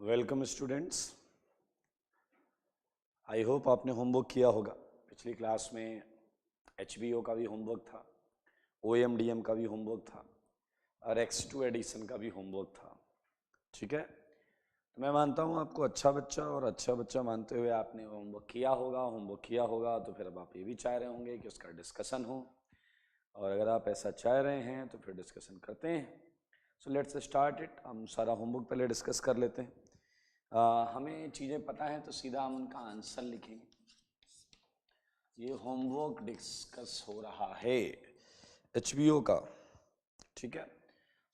Welcome students. I hope आपने homework किया होगा। पिछली क्लास में HBO का भी होमवर्क था, OMDM का भी होमवर्क था और X2 एडिशन का भी होमवर्क था। ठीक है, तो मैं मानता हूँ आपको अच्छा बच्चा मानते हुए आपने होमवर्क किया होगा तो फिर अब आप ये भी चाह रहे होंगे कि उसका डिस्कशन हो, और अगर आप ऐसा चाह रहे हैं तो फिर डिस्कशन करते हैं। So let's start it. हम सारा होमवर्क पहले डिस्कस कर लेते हैं। हमें चीज़ें पता हैं तो सीधा हम उनका आंसर लिखेंगे। ये होमवर्क डिस्कस हो रहा है HBO का। ठीक है,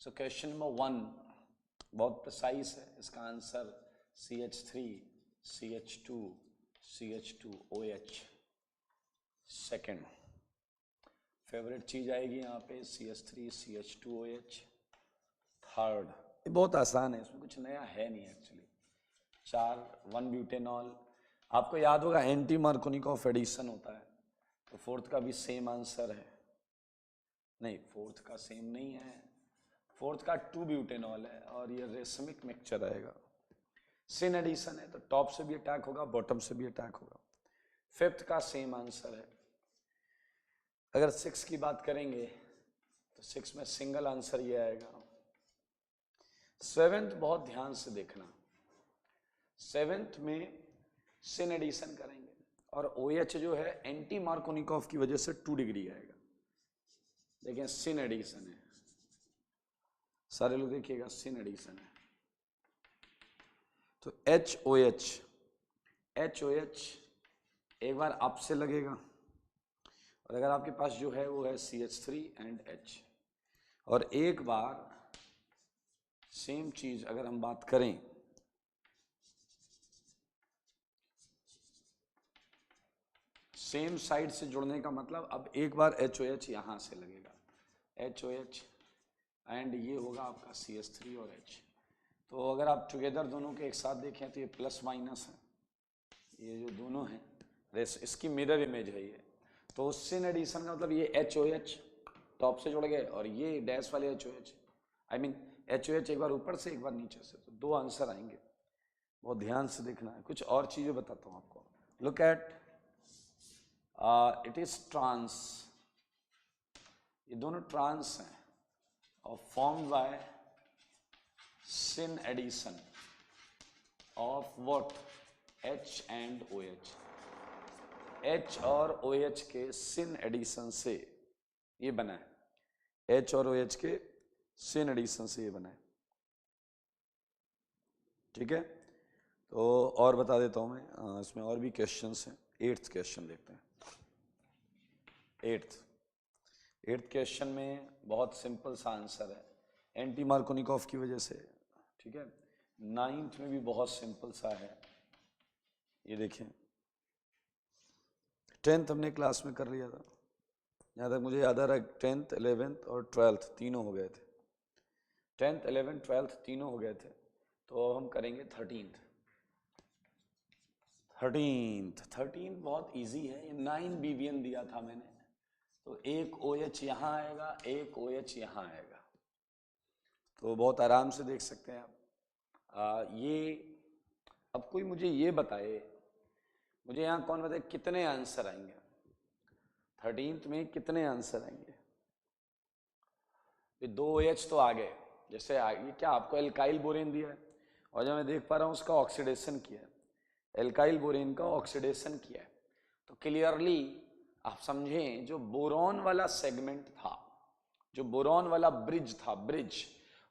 सो क्वेश्चन नंबर 1 बहुत प्रिसाइज है। इसका answer CH3 CH2 CH2OH। Second favourite चीज़ आएगी यहाँ पे CH3 CH2OH। थर्ड, ये बहुत आसान है, इसमें कुछ नया है नहीं एक्चुअली। 4 1 ब्यूटेनॉल। आपको याद होगा एंटी मार्कोनिकॉफ एडिशन होता है, तो फोर्थ का भी सेम आंसर है। नहीं, फोर्थ का सेम नहीं है, फोर्थ का 2 ब्यूटेनॉल है और ये रेसमिक मिक्सचर आएगा। सिन एडिशन है तो टॉप से भी अटैक होगा, बॉटम से भी अटैक होगा। फिफ्थ का सेम आंसर है। अगर 6 की बात करेंगे तो 6 में सिंगल आंसर ये आएगा। सेवेंथ बहुत ध्यान से देखना, सेवेंथ में सिन एडिशन करेंगे और OH जो है एंटी मार्कोनिकॉफ की वजह से 2 डिग्री आएगा, लेकिन सिन एडिशन है। सारे लोग देखिएगा, सिन एडिशन है तो HOH एक बार अप से लगेगा, और अगर आपके पास जो है वो है CH3 एंड H, और एक बार सेम चीज अगर हम बात करें सेम साइड से जुड़ने का मतलब, अब एक बार HOH यहां से लगेगा, HOH एंड ये होगा आपका CH3 और H। तो अगर आप टुगेदर दोनों के एक साथ देखें तो ये प्लस माइनस है, ये जो दोनों हैं इसकी मिरर इमेज है ये। तो सिन एडिशन का मतलब ये HOH टॉप से जुड़ गए और ये डैश वाले HOH, आई मीन HOH एक बार ऊपर से एक बार नीचे से, तो 2 आंसर आएंगे। बहुत ध्यान से देखना है। कुछ और चीजें बताता हूं आपको। Look at it is trans, ये दोनों ट्रांस हैं और form by syn addition of what H and OH। H और OH के सिन एडिशन से ये बना है, H और OH के सिन एडिशन से ये बना है। ठीक है, तो और बता देता हूं मैं, इसमें और भी क्वेश्चंस हैं। 8th क्वेश्चन देखते हैं। 8th क्वेश्चन में बहुत सिंपल सा आंसर है, एंटी मार्कोनिकॉफ की वजह से। ठीक है, 9th में भी बहुत सिंपल सा है, ये देखें। 10th हमने क्लास में कर लिया था, जहाँ तक मुझे याद आ रहा है 10th 11th और 12th तीनों हो गए थे। 10th 11th 12th तीनों हो गए थे, तो अब हम करेंगे 13th। 13th बहुत इजी है, ये 9 BBN दिया था मैंने, तो एक OH यहाँ आएगा, एक OH यहाँ आएगा, तो बहुत आराम से देख सकते हैं आप। ये अब कोई मुझे ये बताए, मुझे यहाँ कौन बताए कितने आंसर आएंगे 13th में, कितने आंसर आएंगे। ये 2 OH तो आ गए, जैसे ये क्या आपको एल्काइल बोरेन दिया है और जब मैं देख पा रहा हूँ उसका ऑक्सीडेशन किया है, एल्काइल बोरेन का ऑक्सीडेशन किया है, तो क्लियरली आप समझें जो बोरॉन वाला सेगमेंट था, जो बोरॉन वाला ब्रिज था,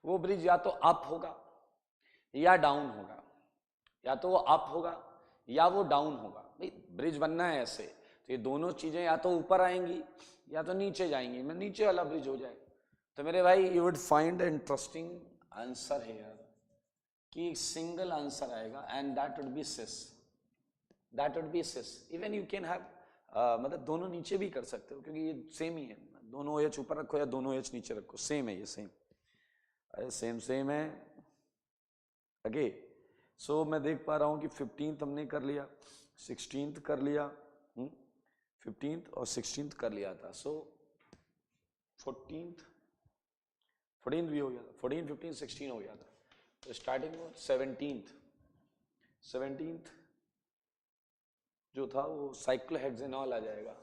वो ब्रिज या तो अप होगा या डाउन होगा, या तो वो अप होगा या वो डाउन होगा। भाई ब्रिज बनना है ऐसे, तो ये दोनों चीजें या तो ऊपर आएंगी या तो नीचे जाएंगी, मैं नीचे वाला ब्रिज हो जाए। तो मेरे भाई you would find interesting answer है यार, कि सिंगल आंसर आएगा and that would be cis. Even you can have, मतलब दोनों नीचे भी कर सकते हो, क्योंकि ये सेम ही है, दोनों OH ऊपर रखो या दोनों OH नीचे रखो, सेम है, ये सेम है। ओके, सो मैं देख पा रहा हूं कि 15th हमने कर लिया, 16th कर लिया, 15th और 16th कर लिया था, सो 14th भी हो गया था, 14 15 16 हो गया था। तो स्टार्टिंग में 17th 17th जो था वो साइक्लोहेक्सेनॉल आ जाएगा,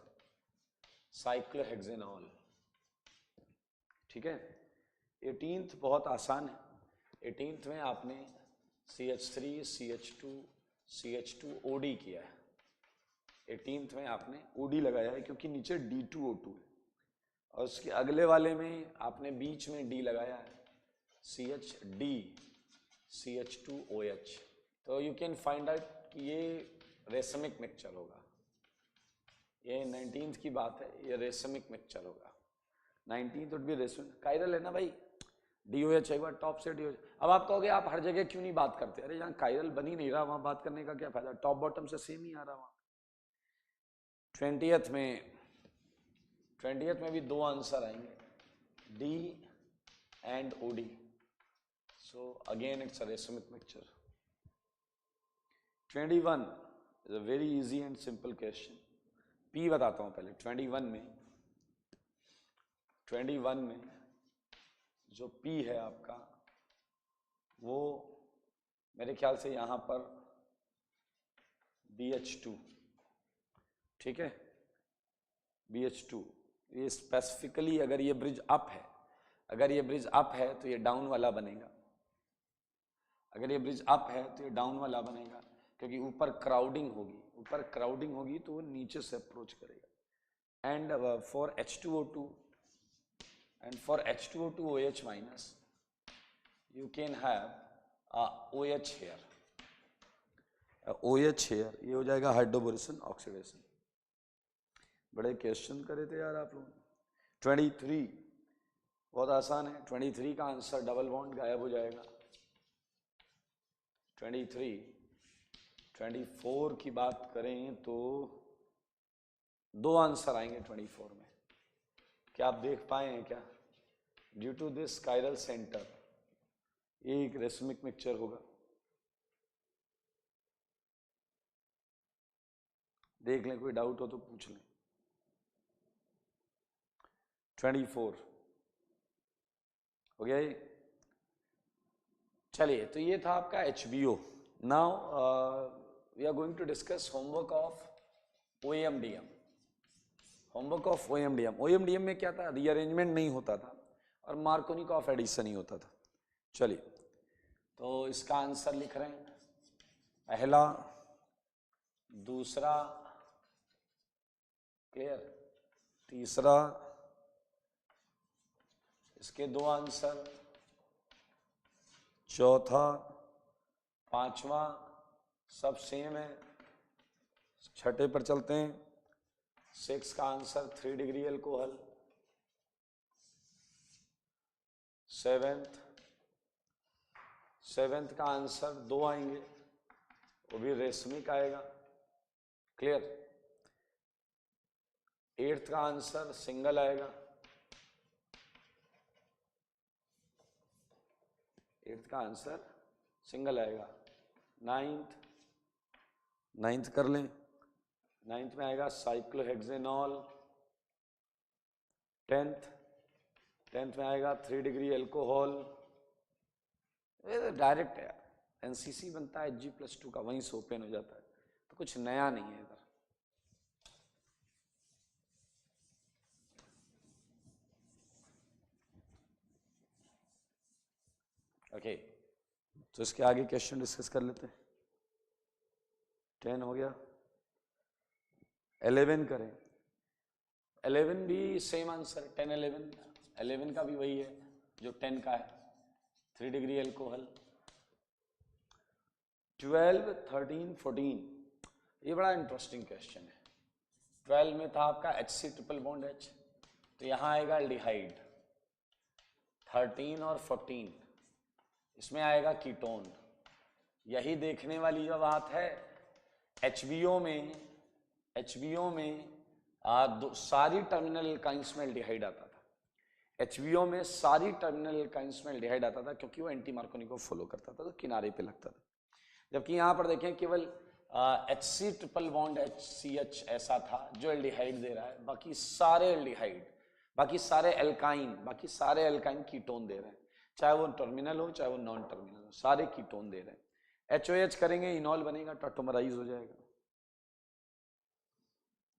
साइक्लोहेक्सेनॉल। ठीक है। 18th बहुत आसान है। 18th में आपने CH3 CH2 CH2OD किया है। 18th में आपने OD लगाया है क्योंकि नीचे D2O2 है, और उसके अगले वाले में आपने बीच में D लगाया है, CHD CH2OH। तो यू कैन फाइंड आउट कि ये रेसमिक मिक्सचर होगा। ये 19th की बात है, ये रेसमिक मिक्सचर होगा। 19th would be racemic. Chiral है ना भाई, DOH एक बार टॉप से DOH। अब आप कहोगे आप हर जगह क्यों नहीं बात करते? अरे जहाँ कायरल बन ही नहीं रहा वहां बात करने का क्या फायदा? टॉप बॉटम से सेम ही आ रहा वहां। 20th में भी दो आंसर आएंगे, D and OD। So again it's a racemic mixture। 21 is a very easy and simple question। P बताता हूं पहले। 21 में जो P है आपका, वो मेरे ख्याल से यहां पर BH2, ठीक है, BH2। ये स्पेसिफिकली अगर ये ब्रिज अप है, अगर ये ब्रिज अप है तो ये डाउन वाला बनेगा। अगर ये ब्रिज अप है तो ये डाउन वाला बनेगा, क्योंकि ऊपर क्राउडिंग होगी, ऊपर क्राउडिंग होगी तो वो नीचे से अप्रोच करेगा। And for H2O2 and for H2O2OH minus you can have a OH here। OH here ये हो जाएगा हाइड्रोबोरेशन ऑक्सीडेशन। बड़े क्वेश्चन करे थे यार आप लोग। 23 बहुत आसान है। 23 का आंसर डबल बॉन्ड गायब हो जाएगा। 23, 24 की बात करें तो दो आंसर आएंगे 24 में। क्या आप देख पाए हैं क्या? Due to this chiral centre, ये एक रेसमिक मिक्सचर होगा। देख लें, कोई डाउट हो तो पूछ लें। 24 हो गया ये। चलिए, तो ये था आपका HBO। Now we are going to discuss homework of OMDM। Homework of OMDM। OMDM में क्या था? रीअरेंजमेंट नहीं होता था और मार्कोनिकॉफ एडिशन ही होता था। चलिए, तो इसका आंसर लिख रहे हैं, पहला, दूसरा, क्लियर, तीसरा, इसके दो आंसर, चौथा, पांचवा, सब सेम है। छठे पर चलते हैं। 6 का आंसर 3 डिग्री एल्कोहल। 7th का आंसर 2 आएंगे, वो भी रेशमिक आएगा। क्लियर। 8th का आंसर सिंगल आएगा। 8th का आंसर सिंगल आएगा। 9th कर लें। 9th में आएगा साइक्लोहेक्सेनॉल। 10th में आएगा 3 डिग्री एल्कोहल। डायरेक्ट है यार, NCC बनता है Hg+2 का, वहीं से ओपन हो जाता है, तो कुछ नया नहीं है इधर। ओके, तो इसके आगे क्वेश्चन डिस्कस कर लेते हैं। 10 हो गया। 11 करें। 11 भी सेम आंसर, 10 11 का भी वही है जो 10 का है, 3 डिग्री एल्कोहल। 12, 13, 14, ये बड़ा इंटरेस्टिंग क्वेश्चन है। 12 में था आपका HC ट्रिपल बॉन्ड H, तो यहां आएगा एल्डिहाइड। 13 और 14 इसमें आएगा कीटोन। यही देखने वाली जो बात है, HBO में सारी टर्मिनल एल्काइंस में एल्डिहाइड आता था। HBO में सारी टर्मिनल एल्काइंस में एल्डिहाइड आता था, क्योंकि वो एंटी मार्कोनी को फॉलो करता था, तो किनारे पे लगता था। जबकि यहाँ पर देखें केवल HC ट्रिपल बॉन्ड HCH ऐसा था जो एल्डिहाइड दे रहा है, बाकी सारे एल्डिहाइड, बाकी सारे एल्काइन कीटोन दे रहे हैं, चाहे वो टर्मिनल हो चाहे वो नॉन टर्मिनल हो, सारे कीटोन दे रहे हैं। HOH करेंगे इनॉल बनेगा, टॉटोमराइज हो जाएगा।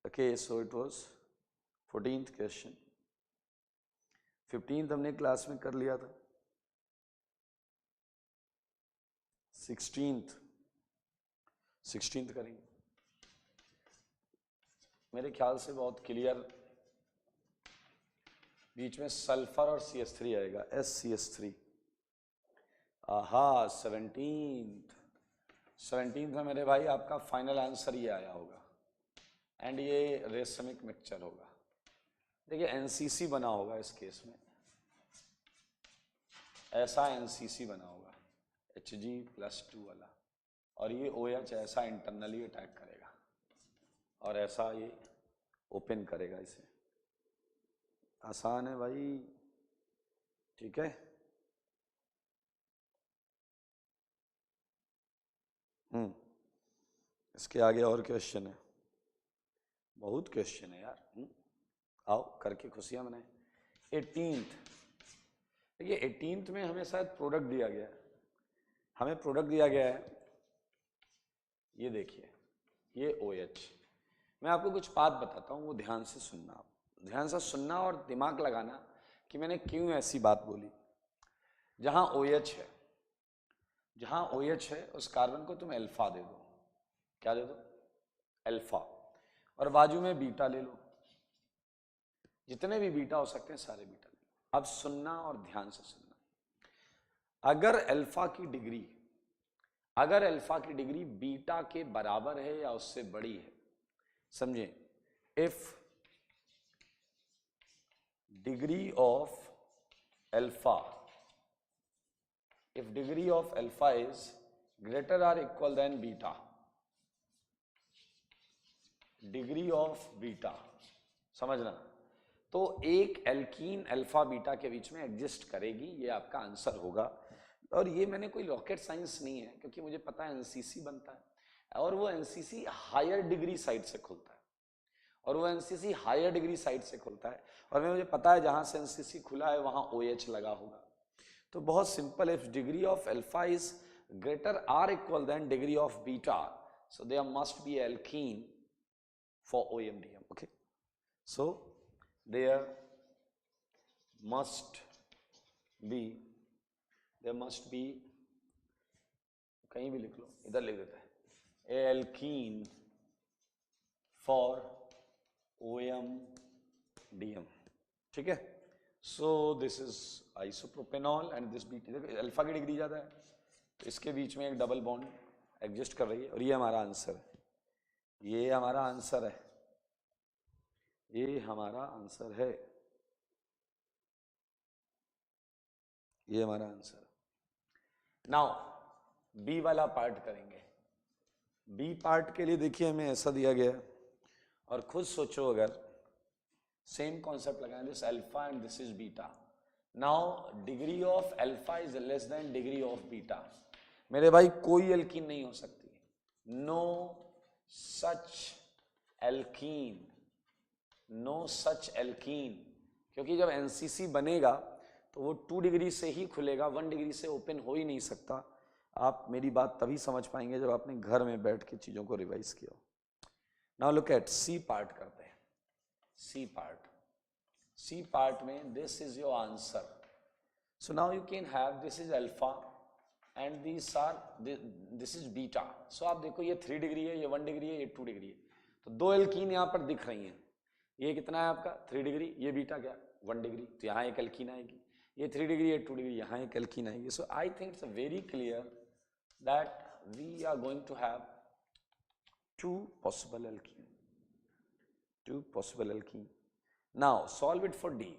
Okay, so it was 14th question. 15th हमने क्लास में कर लिया था। 16th करेंगे। मेरे ख्याल से बहुत क्लियर, बीच में सल्फर और CH3 आएगा, SCH3। आहा, 17th में मेरे भाई आपका फाइनल आंसर ये आया होगा, एंड ये रेसमिक मिक्सचर होगा। देखिए NCC बना होगा इस केस में, ऐसा NCC बना होगा Hg+2 वाला, और ये OH ऐसा इंटरनली अटैक करेगा और ऐसा ये ओपन करेगा इसे। आसान है भाई, ठीक है। इसके आगे और क्वेश्चन है, बहुत क्वेश्चन है यार। आओ करके खुशियां मनाएं। 18th, देखिए 18th में हमें शायद प्रोडक्ट दिया गया है, हमें प्रोडक्ट दिया गया है, ये देखिए ये OH। मैं आपको कुछ बात बताता हूँ, वो ध्यान से सुनना, आप ध्यान से सुनना और दिमाग लगाना कि मैंने क्यों ऐसी बात बोली। जहां OH है, जहां OH है उस कार्बन को तुम अल्फा दे दो। क्या दे दो? अल्फा। और बाजू में बीटा ले लो, जितने भी बीटा हो सकते हैं सारे बीटा ले लो। अब सुनना और ध्यान से सुनना। अगर अल्फा की डिग्री बीटा के बराबर है या उससे बड़ी है, समझे, if degree of alpha is greater or equal than beta, degree of beta, समझना, तो एक एल्कीन अल्फा बीटा के बीच में एग्जिस्ट करेगी, ये आपका आंसर होगा। और ये मैंने कोई रॉकेट साइंस नहीं है, क्योंकि मुझे पता है NCC बनता है, और वो NCC हायर डिग्री साइड से खुलता है, और वो NCC हायर डिग्री साइड से खुलता है, और मुझे पता है जहां से NCC खुला है वहां OH लगा होगा। तो बहुत simple, if degree of alpha is greater or equal than degree of beta, so there must be alkene for OMDM. Okay, so there must be, कहीं भी लिख लो, इधर लिख देता है, alkene for OMDM, ठीक है। So this is isopropanol and this beta, alpha की डिग्री ज्यादा है तो इसके बीच में एक डबल बॉन्ड एग्जिस्ट कर रही है, और ये हमारा आंसर है, ये हमारा आंसर है, ये हमारा आंसर है, ये हमारा आंसर। नाउ बी वाला पार्ट करेंगे। बी पार्ट के लिए देखिए हमें ऐसा दिया गया है, और खुद सोचो, अगर सेम कॉन्सेप्ट लगाएं, this alpha and this is beta, now degree of alpha is less than degree of beta, मेरे भाई कोई एल्कीन नहीं हो सकती, no such alkene, no such alkene, क्योंकि जब NCC बनेगा तो वो 2 डिग्री से ही खुलेगा, 1 डिग्री से ओपन हो ही नहीं सकता। आप मेरी बात तभी समझ पाएंगे जब आपने घर में बैठ के चीजों को रिवाइज किया। Now look at C part करते हैं। सी पार्ट में this is your answer. So now you can have, this is alpha and this is beta. So आप देखो ये 3 डिग्री है, ये 1 डिग्री है, ये 2 डिग्री है, तो 2 एल्कीन यहाँ पर दिख रही हैं। ये कितना है आपका 3 डिग्री, ये बीटा क्या 1 डिग्री, तो यहाँ एक एल्कीन आएगी, ये 3 डिग्री, ये 2 डिग्री, यहाँ एक एल्कीन आएगी। So I think it's very clear that we are going to have 2 possible alkene। Now solve it for D,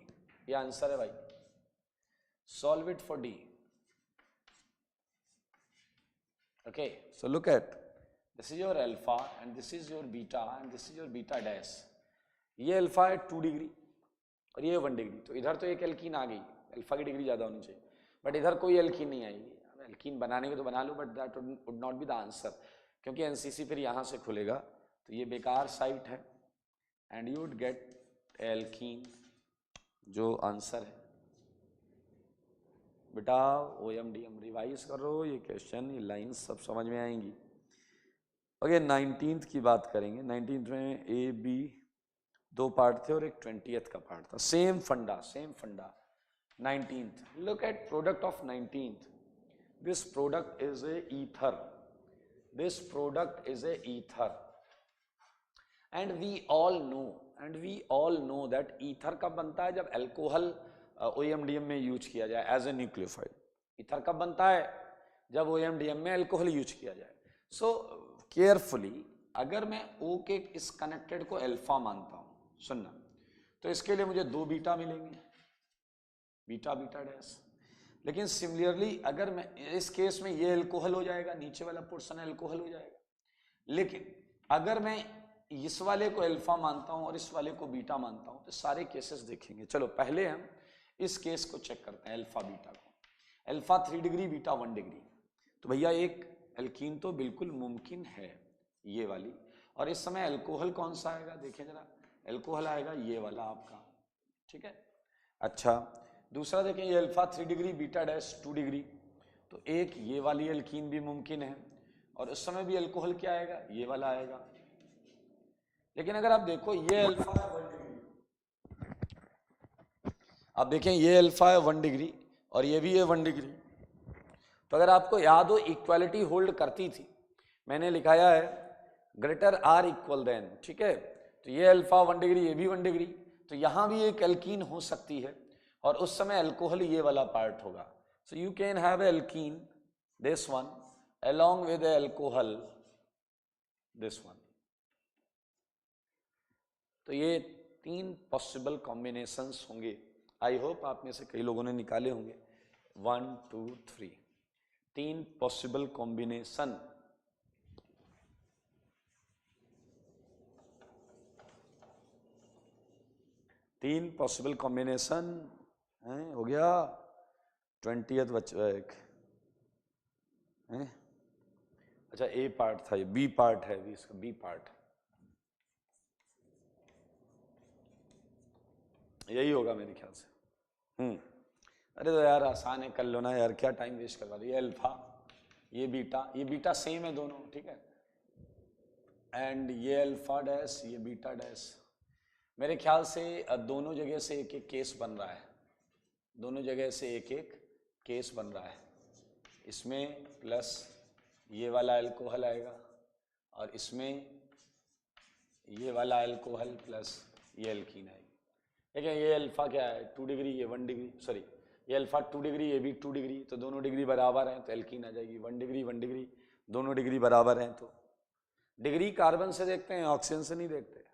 ये आंसर है भाई, solve it for D. Okay, so look at, this is your alpha and this is your beta and this is your beta dash। ये alpha है 2 degree और ये 1 degree, तो इधर तो एक एल्कीन आ गई, अल्फा की डिग्री ज्यादा होनी चाहिए, बट इधर कोई एल्कीन नहीं आएगी। एल्कीन बनाने के तो बना लो, but that would not be the answer, क्योंकि NCC फिर यहाँ से खुलेगा, तो ये बेकार साइट है, and you would get alkene, जो आंसर है बेटा OMDM रिवाइज करो, ये क्वेश्चन, ये लाइंस सब समझ में आएंगी। ओके 19th की बात करेंगे। 19th में A B 2 पार्ट थे और एक 20th का पार्ट था। सेम फंडा 19th। Look at product of 19th। This product is a ether, this product is a ether and we all know that ether कब बनता है, जब अल्कोहल OMDM में यूज किया जाए एज ए न्यूक्लियोफाइल। ईथर कब बनता है, जब OMDM में अल्कोहल यूज किया जाए। सो केयरफुली, अगर मैं O के इस कनेक्टेड को अल्फा मानता हूं, सुनना, तो इसके लिए मुझे 2 बीटा मिलेंगे, बीटा बीटा डैश। लेकिन सिमिलरली अगर मैं इस केस में ये अल्कोहल हो जाएगा, नीचे वाला पोर्शन अल्कोहल हो जाएगा। लेकिन अगर मैं इस वाले को अल्फा मानता हूं और इस वाले को बीटा मानता हूं, तो सारे केसेस देखेंगे। चलो पहले हम इस केस को चेक करते हैं, अल्फा बीटा को। Alpha 3 degree, beta 1 degree. तो भैया एक एल्कीन तो बिल्कुल मुमकिन है, ये वाली। और इस समय अल्कोहल कौन सा आएगा, देखिए जरा, अल्कोहल आएगा ये वाला आपका, ठीक है। अच्छा, दूसरा देखें, ये alpha 3 degree, beta dash 2 degree. तो एक ये वाली एल्कीन भी मुमकिन है, और उस समय भी अल्कोहल क्या आएगा, ये वाला आएगा। लेकिन अगर आप देखो, ये अल्फा है 1 डिग्री, आप देखें ये अल्फा है 1 डिग्री और ये भी है 1 डिग्री। तो अगर आपको याद हो, इक्वालिटी होल्ड करती थी, मैंने लिखाया है ग्रेटर आर इक्वल देन, ठीक है। तो ये अल्फा 1 डिग्री, ये भी 1 डिग्री, तो यहां भी एक एल्कीन हो सकती है, और उस समय अल्कोहल ये वाला पार्ट होगा। So you can have alkene this one along with the alcohol this one। तो ये 3 पॉसिबल कॉम्बिनेशंस होंगे। आई होप आप में से कई लोगों ने निकाले होंगे। 1 2 3 3 पॉसिबल कॉम्बिनेशन। तीन पॉसिबल कॉम्बिनेशन है, हो गया। 20th बचा एक है। अच्छा, ए पार्ट था, ये बी पार्ट है, भी इसका बी पार्ट यही होगा मेरे ख्याल से। अरे तो यार आसान है, कर लो ना यार, क्या टाइम वेस्ट करवा दिया। ये अल्फा, ये बीटा सेम है दोनों, ठीक है। एंड ये अल्फा डैश, ये बीटा डैश। मेरे ख्याल से दोनों जगह से एक एक केस बन रहा है, दोनों जगह से एक एक केस बन रहा है। इसमें प्लस ये वाला अल्कोहल आएगा, और इसमें ये वाला अल्कोहल प्लस ये एल्कीन आएगी। ठीक है, ये अल्फा क्या है 2 डिग्री, ये 1 डिग्री, सॉरी ये अल्फा 2 डिग्री, ये भी 2 डिग्री, तो दोनों डिग्री बराबर हैं तो एल्कीन आ जाएगी। 1 डिग्री 1 डिग्री, दोनों डिग्री बराबर हैं तो डिग्री कार्बन से देखते हैं, ऑक्सीजन से नहीं देखते,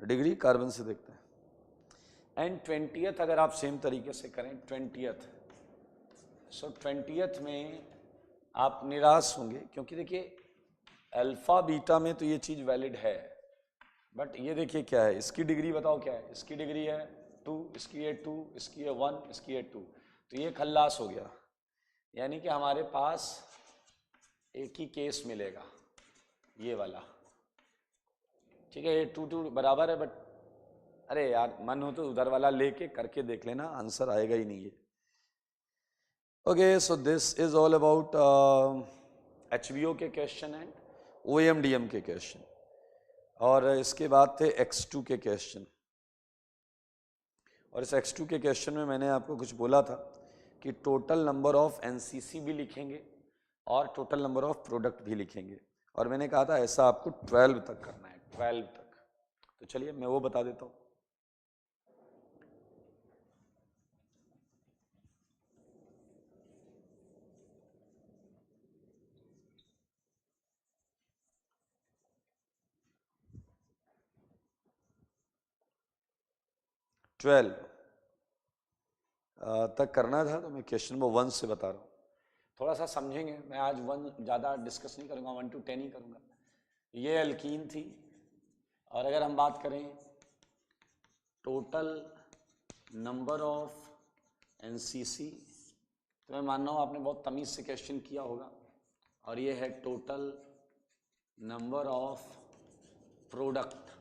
डिग्री कार्बन से देखते हैं। एंड 20th अगर आप सेम तरीके से करें 20th, सो 20th में आप निराश होंगे, क्योंकि देखिए अल्फा बीटा में तो ये चीज़ वैलिड है, बट ये देखिए क्या है, इसकी डिग्री बताओ क्या है, इसकी डिग्री है 2, इसकी है 2, इसकी है 1, इसकी है 2, तो ये खल्लास हो गया। यानी कि हमारे पास एक ही केस मिलेगा, ये वाला, ठीक है। ये 2 2 बराबर है, बट अरे यार मन हो तो उधर वाला लेके करके देख लेना, आंसर आएगा ही नहीं है। Okay, so this is all about HBO के क्वेश्चन एंड OMDM के क्वेश्चन, और इसके बाद थे X2 के क्वेश्चन। और इस X2 के क्वेश्चन में मैंने आपको कुछ बोला था कि टोटल नंबर ऑफ NCC भी लिखेंगे और टोटल नंबर ऑफ प्रोडक्ट भी लिखेंगे, और मैंने कहा था ऐसा आपको 12 तक करना है, 12 तक। तो चलिए मैं वो बता देता हूँ। तक करना था, तो मैं क्वेश्चन नंबर 1 से बता रहा हूँ। थोड़ा सा समझेंगे, मैं आज 1 ज़्यादा डिस्कस नहीं करूँगा, 1 to 10 ही करूँगा। ये एल्कीन थी, और अगर हम बात करें टोटल नंबर ऑफ NCC, तो मैं मान रहा हूँ आपने बहुत तमीज़ से क्वेश्चन किया होगा। और ये है टोटल नंबर ऑफ प्रोडक्ट,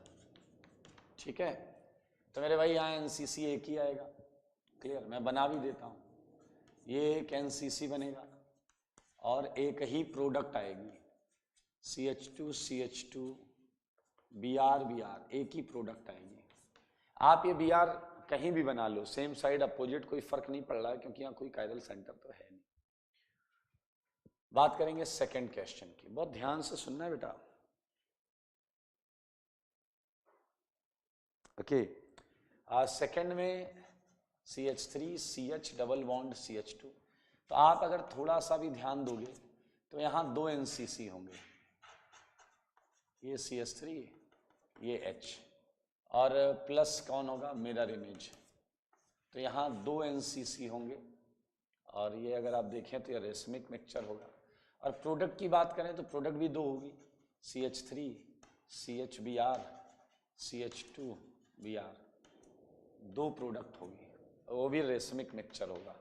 ठीक है। तो मेरे भाई यहाँ NCC एक ही आएगा, क्लियर, मैं बना भी देता हूँ। ये एक NCC बनेगा और एक ही प्रोडक्ट आएगी, CH2 CH2 Br Br, एक ही प्रोडक्ट आएगी। आप ये Br कहीं भी बना लो, सेम साइड अपोजिट, कोई फर्क नहीं पड़ रहा है क्योंकि यहाँ कोई कायरल सेंटर तो है नहीं। बात करेंगे सेकंड क्वेश्चन की, बहुत ध्यान से सुनना है बेटा। ओके, सेकंड में CH3 CH double bond CH2, तो आप अगर थोड़ा सा भी ध्यान दोगे तो यहाँ 2 NCC होंगे, ये CH3 ये H, और प्लस कौन होगा, मिरर इमेज, तो यहाँ 2 NCC होंगे, और ये अगर आप देखें तो ये रेसमिक मिक्सचर होगा। और प्रोडक्ट की बात करें तो प्रोडक्ट भी 2 होगी, CH3 CHBr CH2 Br, 2 product होगी, वो भी रेसमिक मिक्सचर होगा।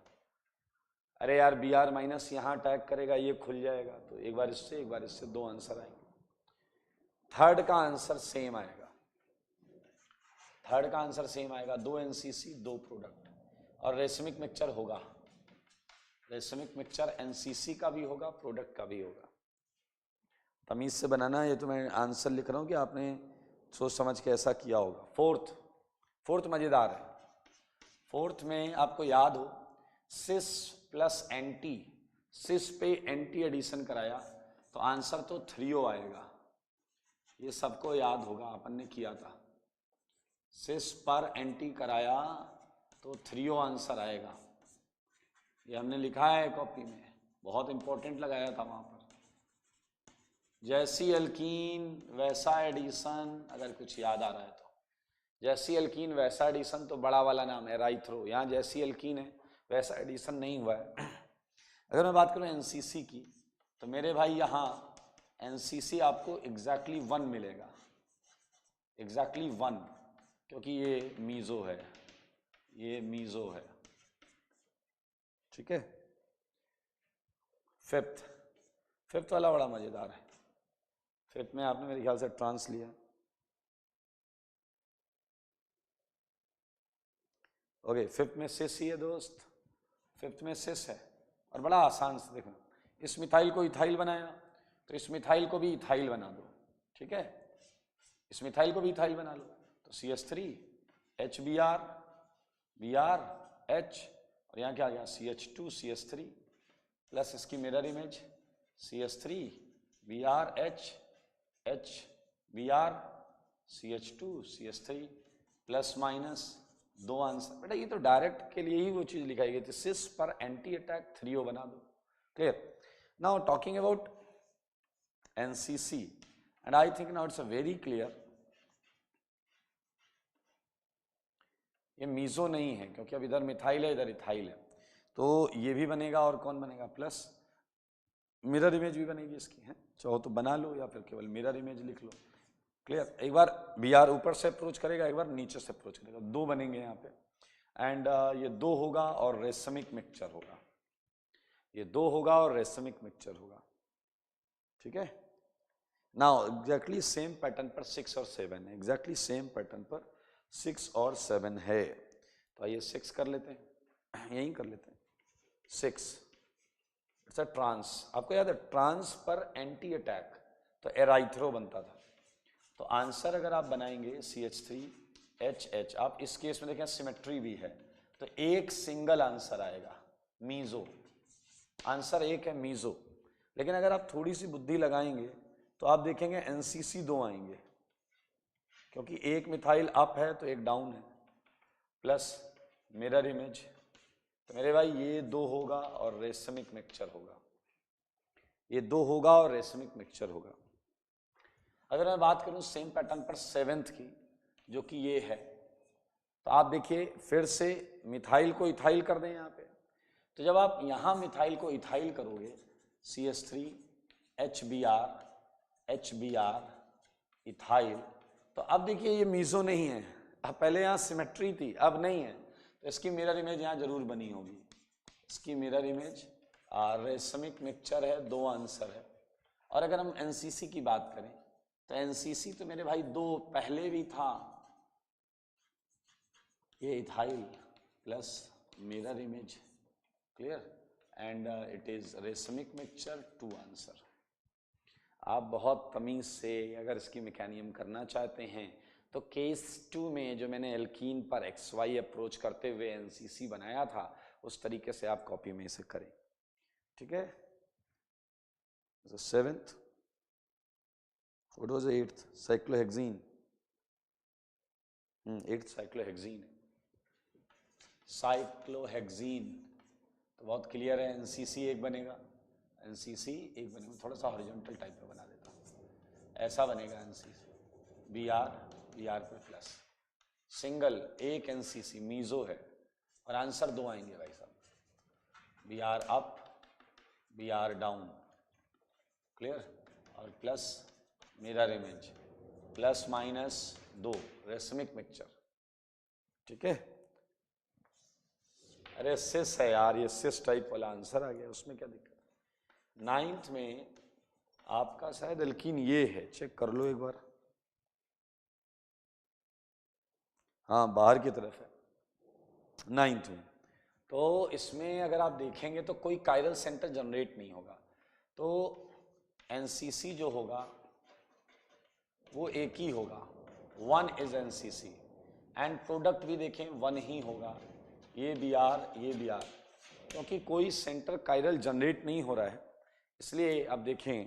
अरे यार Br माइनस यहाँ अटैक करेगा, ये खुल जाएगा, तो एक बार इससे 2 आंसर आएंगे। थर्ड का आंसर सेम आएगा, थर्ड का आंसर सेम आएगा, 2 NCC 2 प्रोडक्ट, और रेसमिक मिक्सचर होगा, रेसमिक मिक्सचर NCC का भी होगा प्रोडक्ट का भी होगा। तमीज से बनाना, ये तो मैं आंसर लिख रहा हूँ कि आपने सोच समझ के ऐसा किया होगा। फोर्थ मजेदार है। फोर्थ में आपको याद हो सिस प्लस एंटी, सिस पे एंटी एडिशन कराया तो आंसर तो 3O आएगा, ये सबको याद होगा, अपन ने किया था। सिस पर एंटी कराया तो 3O आंसर आएगा, ये हमने लिखा है कॉपी में, बहुत इंपॉर्टेंट लगाया था वहां पर। जैसी एल्कीन वैसा एडिशन, अगर कुछ याद आ रहा है तो, जैसी एल्कीन वैसा एडिशन तो बड़ा वाला नाम है राइथ्रो, यहाँ जैसी एल्कीन है वैसा एडिशन नहीं हुआ है। अगर मैं बात करूँ NCC की, तो मेरे भाई यहाँ NCC आपको एग्जैक्टली 1 मिलेगा, एग्जैक्टली 1, क्योंकि ये मीजो है, ये मीजो है, ठीक है। फिफ्थ वाला बड़ा मजेदार है। फिफ्थ में आपने मेरे ख्याल से ट्रांस लिया, ओके। फिफ्थ में सिस ही है दोस्त, फिफ्थ में सिस है, और बड़ा आसान से देखो, इस मिथाइल को इथाइल बनाया तो इस मिथाइल को भी इथाइल बना दो, ठीक है, इस मिथाइल को भी इथाइल बना लो, तो CH3 HBr Br H, और यहाँ क्या आ गया CH2 CH3 प्लस इसकी mirror image CH3 Br H H Br CH2 CH3 plus minus 2 answer. बेटा ये तो डायरेक्ट के लिए ही वो चीज लिखाई गई थी, सिस पर एंटी अटैक 3O बना दो, clear. Now talking about NCC, and I think now it's a very clear, ये मीजो नहीं है क्योंकि अब इधर मिथाइल है इधर इथाइल है, तो ये भी बनेगा, और कौन बनेगा, प्लस मिरर इमेज भी बनेगी इसकी, है, चाहो तो बना लो या फिर केवल मिरर इमेज लिख लो, क्लियर। एक बार Br ऊपर से अप्रोच करेगा, एक बार नीचे से अप्रोच करेगा, 2 बनेंगे यहाँ पे, एंड ये 2 होगा और रेसमिक मिक्सचर होगा, ये 2 होगा और रेसमिक मिक्सचर होगा, ठीक है। नाउ एग्जैक्टली सेम पैटर्न पर 6 और 7 है, एग्जैक्टली सेम पैटर्न पर 6 और 7 है, तो आइए 6 कर लेते हैं, यहीं कर लेते हैं 6। इट्स अ ट्रांस, आपको याद है ट्रांस पर एंटी अटैक तो एराइथ्रो बनता था, तो आंसर अगर आप बनाएंगे CH3HH, आप इस केस में देखें सिमेट्री भी है, तो एक सिंगल आंसर आएगा मीजो, आंसर एक है मीजो। लेकिन अगर आप थोड़ी सी बुद्धि लगाएंगे तो आप देखेंगे NCC 2 आएंगे, क्योंकि एक मिथाइल अप है तो एक डाउन है, प्लस मिरर इमेज, तो मेरे भाई ये 2 होगा और रेसमिक मिक्सचर होगा, ये 2 होगा और रेसमिक मिक्सचर होगा। अगर मैं बात करूं सेम पैटर्न पर 7th की, जो कि ये है, तो आप देखिए फिर से मिथाइल को इथाइल कर दें यहाँ पे, तो जब आप यहाँ मिथाइल को इथाइल करोगे CH3 HBr इथाइल, तो अब देखिए ये मीजो नहीं है, अब पहले यहाँ सिमेट्री थी अब नहीं है, तो इसकी मिरर इमेज यहाँ जरूर बनी होगी, इसकी मिरर इमेज रेसमिक मिक्सचर है, 2 आंसर है। और अगर हम NCC की बात करें तो NCC तो मेरे भाई 2 पहले भी था, ये ethyl plus mirror image clear, and it is racemic mixture, 2 answer. आप बहुत तमीज से अगर इसकी मैकेनिज्म करना चाहते हैं तो केस 2 में जो मैंने एल्कीन पर XY अप्रोच करते हुए एनसीसी बनाया था उस तरीके से आप कॉपी में इसे करें, ठीक है। 7th, what was the 8th? Cyclohexene, 8th cyclohexene, cyclohexene तो बहुत क्लियर है, एनसीसी एक बनेगा, एनसीसी एक बनेगा, थोड़ा सा हॉरिजॉन्टल टाइप में बना देता हूँ, ऐसा बनेगा एनसीसी, बीआर पे प्लस, सिंगल एक एनसीसी मीजो है, और आंसर 2 आएंगे भाई साहब, BR up, BR down, clear, और plus mirror image, plus minus 2 racemic mixture, ठीक है। अरे सिस है यार, ये सिस टाइप वाला आंसर आ गया, उसमें क्या दिक्कत है। 9th में आपका शायद एल्कीन ये है, चेक कर लो एक बार, हाँ बाहर की तरफ है 9th में, तो इसमें अगर आप देखेंगे तो कोई कायरल सेंटर जनरेट नहीं होगा, तो एनसीसी जो होगा वो एक ही होगा, 1 इज एनसीसी, एंड प्रोडक्ट भी देखें 1 ही होगा, ये बीआर, क्योंकि कोई सेंटर कायरल जनरेट नहीं हो रहा है, इसलिए आप देखें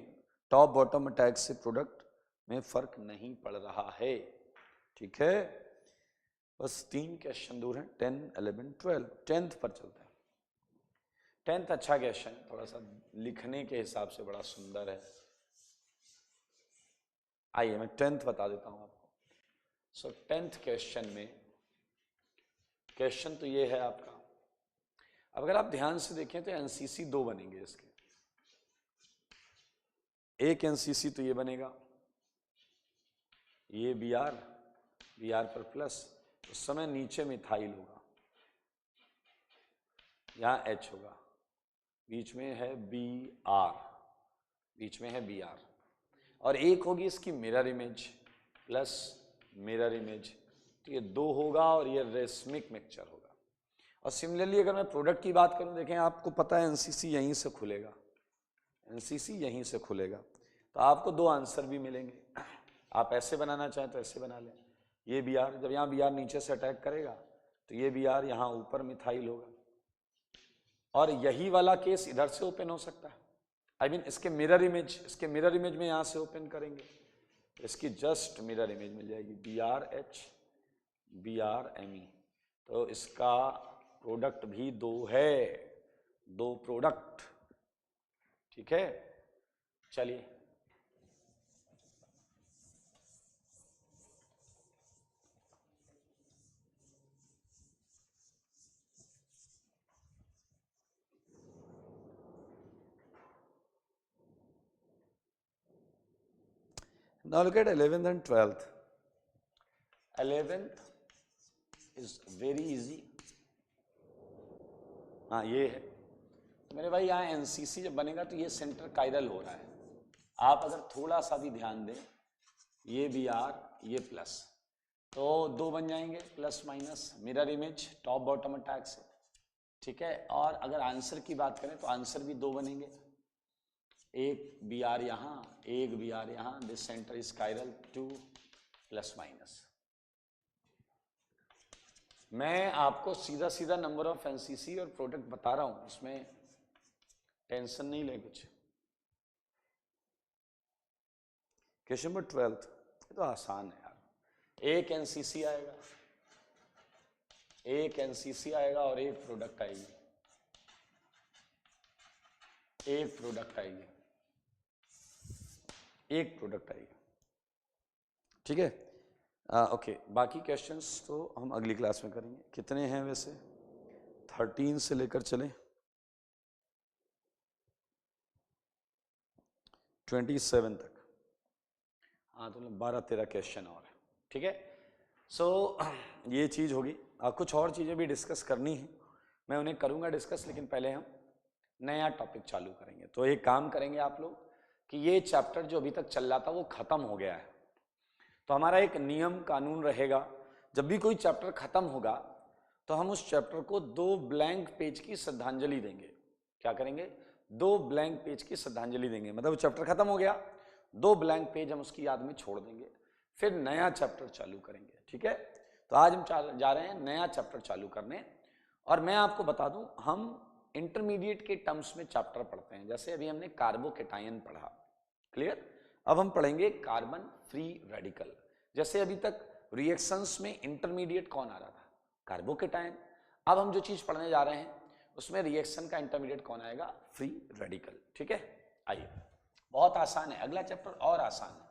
टॉप बॉटम अटैक से प्रोडक्ट में फर्क नहीं पड़ रहा है, ठीक है। बस 3 क्वेश्चन दूर हैं, 10, 11, 12, 10th पर चलते हैं। 10th अच्छा क्वेश्चन, थोड़ा सा लिखने के हिसाब से बड़ा सुंदर है, आइए मैं 10th बता देता हूं आपको। सो 10th क्वेश्चन में, क्वेश्चन तो ये है आपका, अब अगर आप ध्यान से देखें तो एनसीसी 2 बनेंगे इसके, एक एनसीसी तो ये बनेगा, ये बीआर पर प्लस, उस समय नीचे मिथाइल होगा, यहां H होगा, बीच में है बीआर, और एक होगी इसकी mirror image plus mirror image, तो ये 2 होगा और ये रेसमिक मिक्सचर होगा। और सिमिलरली अगर मैं प्रोडक्ट की बात करूं, देखें आपको पता है एनसीसी यहीं से खुलेगा, एनसीसी यहीं से खुलेगा, तो आपको 2 आंसर भी मिलेंगे, आप ऐसे बनाना चाहें तो ऐसे बना लें, ये बीआर, जब यहाँ बीआर नीचे से अटैक करेगा तो ये बीआर यहाँ ऊपर मिथाइल होगा, और यही वाला केस इधर से ओपन हो सकता है, आई मीन इसके मिरर इमेज में यहाँ से ओपन करेंगे, इसकी जस्ट मिरर इमेज मिल जाएगी, BRH BRME, तो इसका प्रोडक्ट भी 2 है, 2 प्रोडक्ट, ठीक है। चलिए now look at 11th and 12th. 11th is very easy, हाँ ये है, तो मेरे भाई यहाँ एनसीसी जब बनेगा तो ये सेंटर कायरल हो रहा है, आप अगर थोड़ा सा भी ध्यान दें, ये बीआर ये प्लस, तो 2 बन जाएंगे plus minus, mirror image top bottom attack से, ठीक है। और अगर आंसर की बात करें तो आंसर भी 2 बनेंगे, एक बीआर यहाँ, एक बीआर यहाँ, this centre is chiral, 2 plus minus. मैं आपको सीधा सीधा नंबर ऑफ एनसीसी और प्रोडक्ट बता रहा हूं, इसमें टेंशन नहीं ले कुछ। क्वेश्चन नंबर 12 तो आसान है यार, एक एनसीसी आएगा और एक प्रोडक्ट आएगी, एक प्रोडक्ट आएगी, ठीक है। ओके, बाकी क्वेश्चंस तो हम अगली क्लास में करेंगे। कितने हैं वैसे? 13 से लेकर चलें 27 तक, हाँ तो 12-13 क्वेश्चन और है, ठीक है। सो ये चीज़ होगी, कुछ और चीज़ें भी डिस्कस करनी है, मैं उन्हें करूँगा डिस्कस, लेकिन पहले हम नया टॉपिक चालू करेंगे। तो एक काम करेंगे आप लोग कि ये चैप्टर जो अभी तक चल रहा था वो ख़त्म हो गया है, तो हमारा एक नियम कानून रहेगा, जब भी कोई चैप्टर ख़त्म होगा तो हम उस चैप्टर को 2 ब्लैंक पेज की श्रद्धांजलि देंगे। क्या करेंगे? 2 ब्लैंक पेज की श्रद्धांजलि देंगे, मतलब चैप्टर खत्म हो गया, 2 ब्लैंक पेज हम उसकी याद में छोड़ देंगे, फिर नया चैप्टर चालू करेंगे। ठीक है, तो आज हम जा रहे हैं नया चैप्टर चालू करने। और मैं आपको बता दूं, हम इंटरमीडिएट के टर्म्स में चैप्टर पढ़ते हैं। जैसे अभी हमने कार्बोकेटायन पढ़ा, क्लियर। अब हम पढ़ेंगे कार्बन फ्री रेडिकल। जैसे अभी तक रिएक्शंस में इंटरमीडिएट कौन आ रहा था? कार्बोकेटायन। अब हम जो चीज पढ़ने जा रहे हैं उसमें रिएक्शन का इंटरमीडिएट कौन आएगा? Free radical. ठीक है, आइए, बहुत आसान है, अगला चैप्टर और आसान है।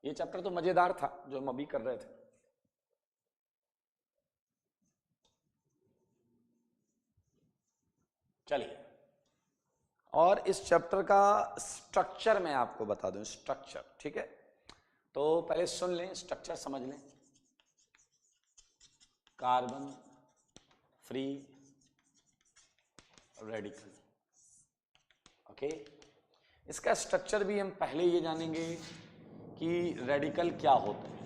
ये चैप्टर तो मजेदार था जो हम अभी कर रहे थे। चलिए, और इस चैप्टर का स्ट्रक्चर मैं आपको बता दूं, स्ट्रक्चर। ठीक है, तो पहले सुन लें, स्ट्रक्चर समझ लें। Carbon free radical, okay. इसका स्ट्रक्चर भी हम पहले ये जानेंगे कि रेडिकल क्या होते हैं।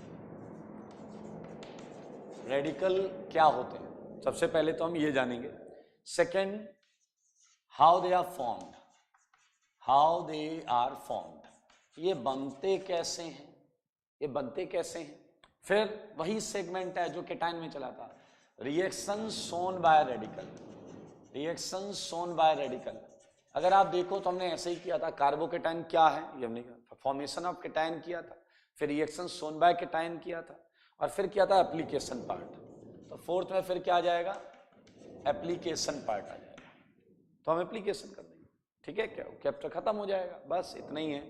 रेडिकल क्या होते हैं सबसे पहले तो हम ये जानेंगे। Second, how they are formed, how they are formed, ये बनते कैसे हैं, ये बनते कैसे हैं। फिर वही सेगमेंट है जो केटाइन में चला था, reaction shown by radical, reaction shown by radical. अगर आप देखो तो हमने ऐसे ही किया था, कार्बोकेटाइन क्या है ये हमने किया, फॉर्मेशन ऑफ केटाइन किया था, फिर रिएक्शन शोन बाय केटाइन किया था, और फिर किया था एप्लीकेशन पार्ट। तो फोर्थ में फिर क्या आ जाएगा? एप्लीकेशन पार्ट आ जाएगा, तो हम एप्लीकेशन कर देंगे। ठीक है, क्या चैप्टर खत्म हो जाएगा, बस इतना ही है।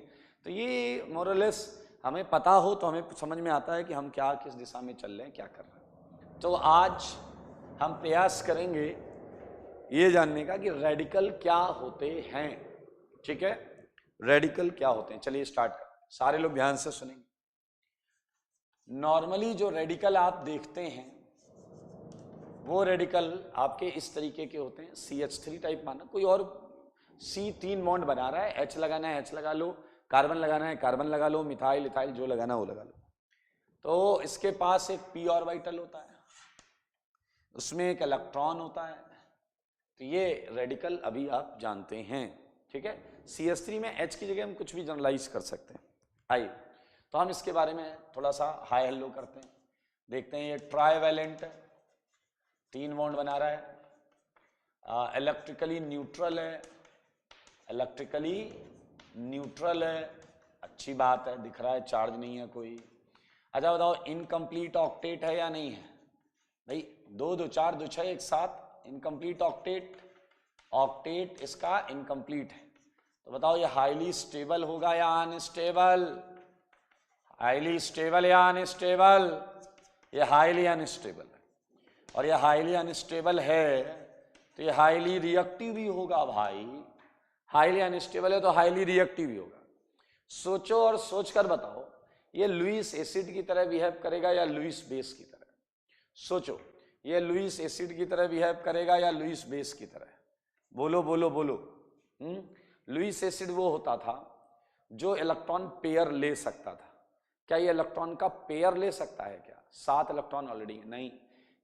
तो ये मोरलेस हमें पता हो तो हमें समझ में आता है कि हम क्या, किस दिशा में चल रहे हैं, क्या कर रहे हैं। तो आज हम प्रयास करेंगे ये जानने का कि रेडिकल क्या होते हैं। ठीक है, रेडिकल क्या होते हैं। चलिए स्टार्ट कर, सारे लोग ध्यान से सुनेंगे। नॉर्मली जो रेडिकल आप देखते हैं वो रेडिकल आपके इस तरीके के होते हैं, CH3 टाइप माना, कोई और C3 बॉन्ड बना रहा है, H लगाना है H लगा लो, कार्बन लगाना है कार्बन लगा लो, मिथाइल इथाइल जो लगाना वो लगा लो। तो इसके पास एक p ऑर्बिटल होता है, उसमें एक इलेक्ट्रॉन होता है। तो ये रेडिकल अभी आप जानते हैं। ठीक है, CH3 में H की जगह हम कुछ भी जनरलाइज कर सकते हैं। आइए, तो हम इसके बारे में थोड़ा सा हाई हेलो करते हैं, देखते हैं। ये ट्राइवेलेंट 3 बॉन्ड बना रहा है, इलेक्ट्रिकली न्यूट्रल है, इलेक्ट्रिकली न्यूट्रल है, अच्छी बात है, दिख रहा है चार्ज नहीं है कोई। अच्छा बताओ, इनकम्प्लीट ऑक्टेट है या नहीं है? भाई 2 2 4 2 6 एक साथ, इनकम्प्लीट ऑक्टेट, ऑक्टेट इसका इनकम्प्लीट है। तो बताओ ये हाईली स्टेबल होगा या अनस्टेबल? हाईली स्टेबल या अनस्टेबल? ये हाईली अनस्टेबल है, और ये हाईली अनस्टेबल है तो ये हाईली रिएक्टिव भी होगा भाई। हाईली अनस्टेबल है तो हाईली रिएक्टिव भी होगा। सोचो और सोचकर बताओ, ये लुईस एसिड की तरह बिहेव करेगा या लुईस बेस की तरह? सोचो, ये लुईस एसिड की तरह बिहेव करेगा या लुईस बेस की तरह? बोलो बोलो बोलो। लुईस एसिड वो होता था जो इलेक्ट्रॉन पेयर ले सकता था। क्या ये इलेक्ट्रॉन का पेयर ले सकता है क्या? 7 इलेक्ट्रॉन ऑलरेडी नहीं।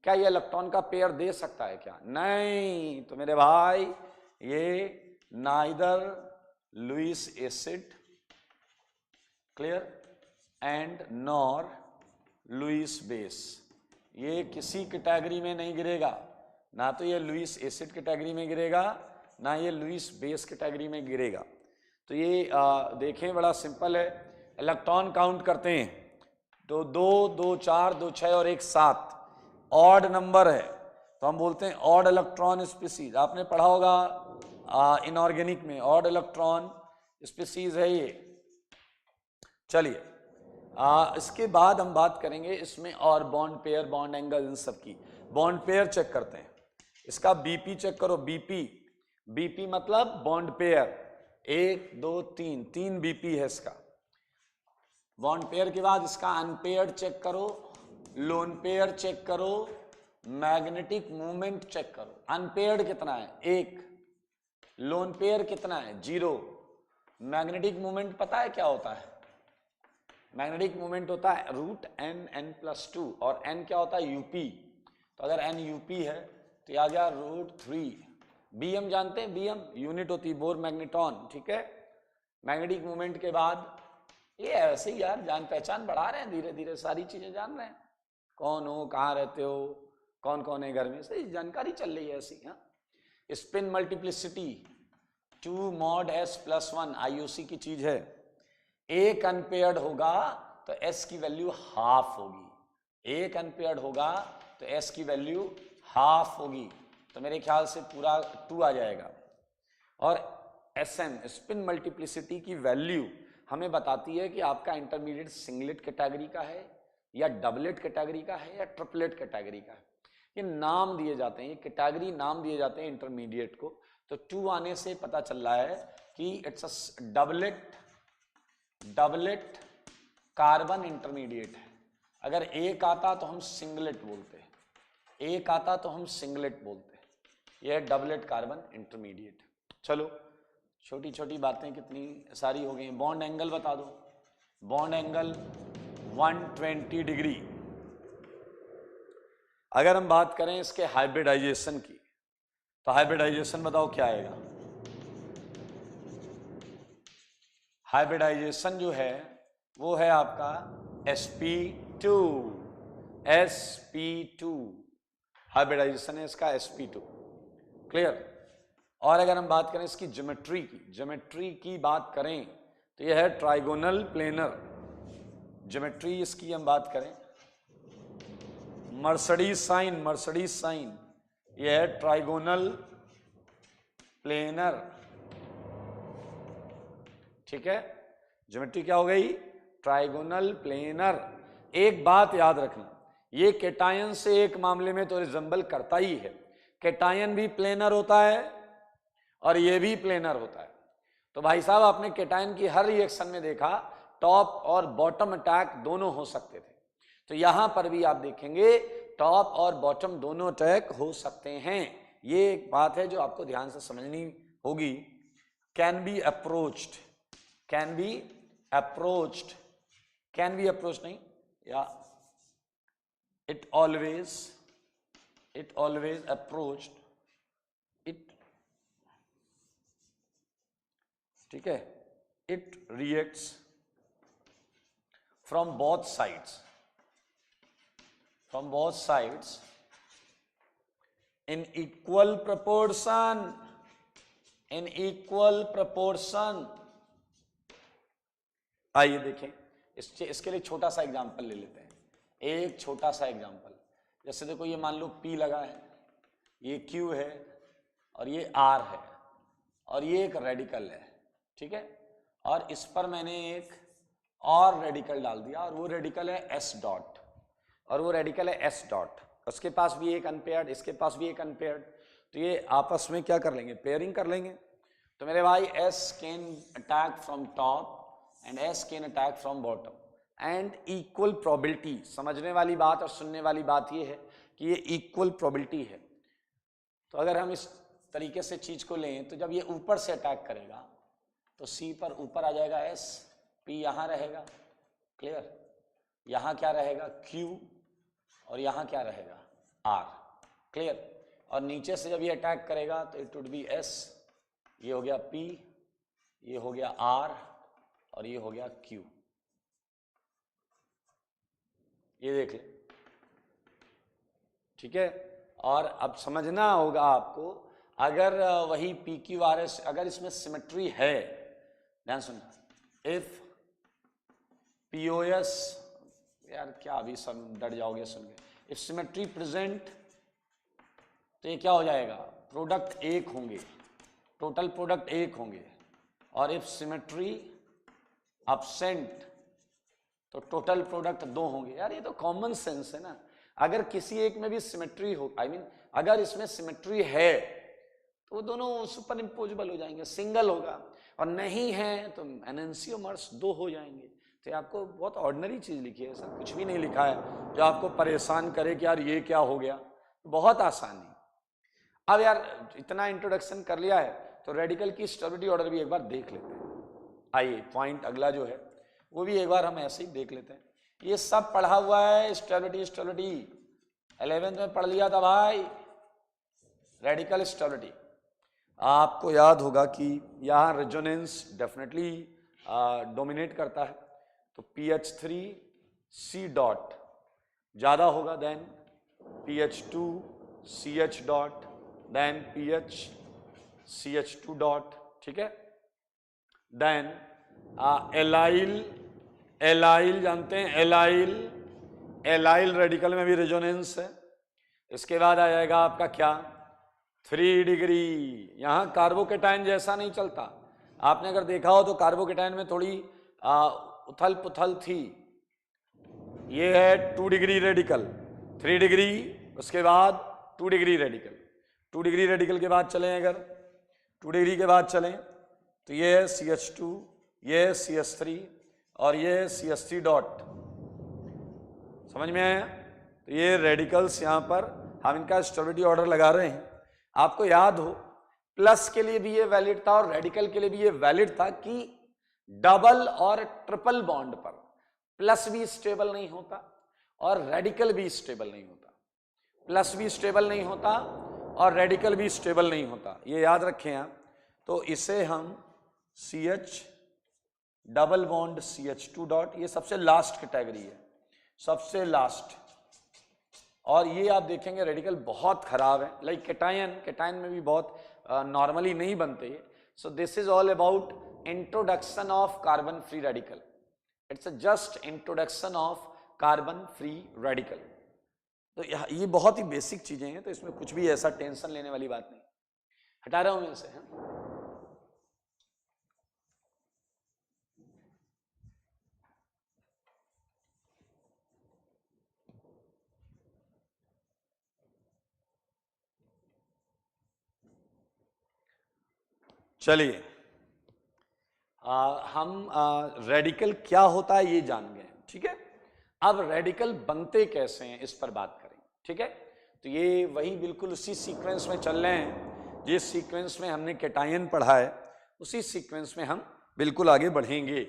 क्या ये इलेक्ट्रॉन का पेयर दे सकता है क्या? नहीं। तो मेरे भाई ये neither Lewis acid, clear, and nor Lewis base, ये किसी कैटेगरी में नहीं गिरेगा। ना तो ये लुईस एसिड कैटेगरी में गिरेगा, ना ये लुईस बेस कैटेगरी में गिरेगा। तो ये देखें, बड़ा सिंपल है। इलेक्ट्रॉन काउंट करते हैं तो 2 2 4 2 6 और 1 7 ऑड नंबर है, तो हम बोलते हैं ऑड इलेक्ट्रॉन स्पीसीज। आपने पढ़ा होगा इनऑर्गेनिक में, ऑड इलेक्ट्रॉन स्पीसीज है ये। चलिए, इसके बाद हम बात करेंगे इसमें और बॉन्ड पेयर, बॉन्ड एंगल, इन सब की। बॉन्ड पेयर चेक करते हैं, इसका बीपी चेक करो। बीपी, बीपी मतलब बॉन्ड पेयर, 1 2 3, 3 बीपी है इसका। बॉन्ड पेयर के बाद इसका अनपेयर्ड चेक करो, लोन पेयर चेक करो, मैग्नेटिक मूवमेंट चेक करो। अनपेयर्ड कितना है? 1। लोन पेयर कितना है? 0। मैग्नेटिक मूवमेंट पता है क्या होता है? मैग्नेटिक मूवमेंट होता है √n n+2, और n क्या होता है? यूपी। तो अगर n यूपी है तो ये आ गया √3। bm जानते हैं, bm यूनिट होती है बोर मैग्नेटॉन, ठीक है। मैग्नेटिक मूवमेंट के बाद ये ऐसे ही यार जान पहचान बढ़ा रहे हैं, धीरे धीरे सारी चीजें जान रहे हैं, कौन हो, कहाँ रहते हो, कौन कौन है घर में, सही जानकारी चल रही है ऐसी। हाँ, spin multiplicity 2 mod s + 1 IUC की चीज है। एक अनपेयर्ड होगा तो s की वैल्यू हाफ होगी, एक अनपेयर्ड होगा तो s की वैल्यू हाफ होगी, तो मेरे ख्याल से पूरा 2 आ जाएगा। और SM स्पिन मल्टीप्लिसिटी की वैल्यू हमें बताती है कि आपका इंटरमीडिएट सिंगलेट कैटेगरी का है या डबलेट कैटेगरी का है या ट्रिपलेट कैटेगरी का है। ये नाम दिए जाते हैं, ये कैटेगरी नाम दिए जाते हैं इंटरमीडिएट को। तो 2 आने से पता चल रहा है कि it's a doublet carbon intermediate है। अगर एक आता तो हम सिंगलेट बोलते, एक आता तो हम सिंगलेट बोलते, यह डबलेट कार्बन इंटरमीडिएट। चलो छोटी छोटी बातें कितनी सारी हो गई। बॉन्ड एंगल बता दो, बॉन्ड एंगल 120 डिग्री। अगर हम बात करें इसके हाइब्रिडाइजेशन की, तो हाइब्रिडाइजेशन बताओ क्या आएगा। हाइब्रिडाइजेशन जो है वो है आपका sp2, हाइब्रिडाइजेशन है इसका sp2, क्लियर। और अगर हम बात करें इसकी ज्योमेट्री की बात करें तो यह है ट्राइगोनल प्लेनर। ज्योमेट्री इसकी हम बात करें, मर्सिडीज साइन, यह है ट्राइगोनल प्लेनर, ठीक है। ज्योमेट्री क्या हो गई, ट्राइगोनल प्लेनर। एक बात याद रखना, ये कैटायन से एक मामले में तो रिजेंबल करता ही है, कैटायन भी प्लेनर होता है और ये भी प्लेनर होता है। तो भाई साहब आपने कैटायन की हर रिएक्शन में देखा टॉप और बॉटम अटैक दोनों हो सकते थे, तो यहां पर भी आप देखेंगे टॉप और बॉटम दोनों अटैक हो सकते हैं। ये एक बात है जो आपको ध्यान से समझनी होगी। कैन बी अप्रोच्ड नहीं, या इट ऑलवेज अप्रोच्ड इट, ठीक है। It reacts from both sides in equal proportion। आइए देखें, इसके लिए छोटा सा एग्जांपल ले लेते हैं, एक छोटा सा एग्जांपल। जैसे देखो ये मान लो P लगा है, ये Q है और ये R है और ये एक रेडिकल है, ठीक है। और इस पर मैंने एक और रेडिकल डाल दिया और वो रेडिकल है S डॉट, उसके पास भी एक अनपेयर्ड, इसके पास भी एक अनपेयर्ड, तो ये आपस में क्या कर लेंगे, पेयरिंग कर लेंगे। तो मेरे भाई S can attack from top and S can attack from bottom and equal probability. समझने वाली बात और सुनने वाली बात ये है कि ये इक्वल प्रोबेबिलिटी है। तो अगर हम इस तरीके से चीज को लें तो जब ये ऊपर से अटैक करेगा तो C पर ऊपर आ जाएगा S, P यहां रहेगा, क्लियर। यहां क्या रहेगा Q और यहां क्या रहेगा R, क्लियर। और नीचे से जब ये अटैक करेगा तो इट वुड बी S, ये हो गया P, ये हो गया R और ये हो गया Q। ये देख ले, ठीक है। और अब समझना होगा आपको, अगर वही PQRS, अगर इसमें सिमेट्री है, ध्यान सुनना, इफ POS, यार क्या अभी सब डर जाओगे सुन के, इफ सिमेट्री प्रेजेंट तो ये क्या हो जाएगा, प्रोडक्ट एक होंगे, टोटल प्रोडक्ट एक होंगे। और इफ सिमेट्री एब्सेंट तो टोटल प्रोडक्ट दो होंगे। यार ये तो कॉमन सेंस है ना। अगर किसी एक में भी सिमेट्री हो, अगर इसमें सिमेट्री है तो वो दोनों सुपर इम्पोजेबल हो जाएंगे, सिंगल होगा, और नहीं है तो एनएनसियोमर्स दो हो जाएंगे। तो आपको बहुत ऑर्डिनरी चीज लिखी है, सर कुछ भी नहीं लिखा है जो आपको परेशान करे कि यार ये क्या हो गया, बहुत आसान है। अब यार इतना इंट्रोडक्शन कर लिया है तो रेडिकल की स्टेबिलिटी ऑर्डर भी एक बार देख लेते हैं। आइए पॉइंट अगला जो है वो भी एक बार हम ऐसे ही देख लेते हैं। ये सब पढ़ा हुआ है, स्टेबिलिटी 11th में पढ़ लिया था भाई, रेडिकल स्टेबिलिटी। आपको याद होगा कि यहाँ रेजोनेंस डेफिनेटली डोमिनेट करता है, तो PH3 C ज्यादा होगा then PH2 CH then PH CH2, ठीक है। देन एलाइल जानते हैं, एलाइल रेडिकल में भी रेजोनेंस है। इसके बाद आ जाएगा आपका क्या, 3 डिग्री। यहां कार्बोकेटाइन जैसा नहीं चलता। आपने अगर देखा हो तो कार्बोकेटाइन में थोड़ी उथल पुथल थी। ये है 2 डिग्री रेडिकल, 3 डिग्री, उसके बाद 2 डिग्री रेडिकल। 2 डिग्री रेडिकल के बाद चलें, अगर 2 डिग्री के बाद चलें तो ये है CH2, ये है CH3 और ये है CH3 समझ में आया। तो ये रेडिकल्स यहां पर हम इनका स्टेबिलिटी ऑर्डर लगा रहे हैं। आपको याद हो प्लस के लिए भी ये वैलिड था और रेडिकल के लिए भी ये वैलिड था कि डबल और ट्रिपल बॉन्ड पर प्लस भी स्टेबल नहीं होता और रेडिकल भी स्टेबल नहीं होता। प्लस भी स्टेबल नहीं होता और रेडिकल भी स्टेबल नहीं होता, ये याद रखें आप। तो इसे हम CH डबल बॉन्ड CH2 ये सबसे लास्ट कैटेगरी है, सबसे लास्ट। और ये आप देखेंगे रेडिकल बहुत खराब है, लाइक कैटायन में भी बहुत नॉर्मली नहीं बनते। So this is all about introduction of carbon free radical. It's just introduction of carbon free radical. तो ये बहुत ही बेसिक चीजें हैं, तो इसमें कुछ भी ऐसा टेंशन लेने वाली बात नहीं। हटा रहा हूं मैं इसे। चलिए हम रेडिकल क्या होता है ये जान गए, ठीक है। अब रेडिकल बनते कैसे हैं इस पर बात करें, ठीक है। तो ये वही बिल्कुल उसी सीक्वेंस में चल रहे हैं जिस सीक्वेंस में हमने कैटायन पढ़ा है, उसी सीक्वेंस में हम बिल्कुल आगे बढ़ेंगे।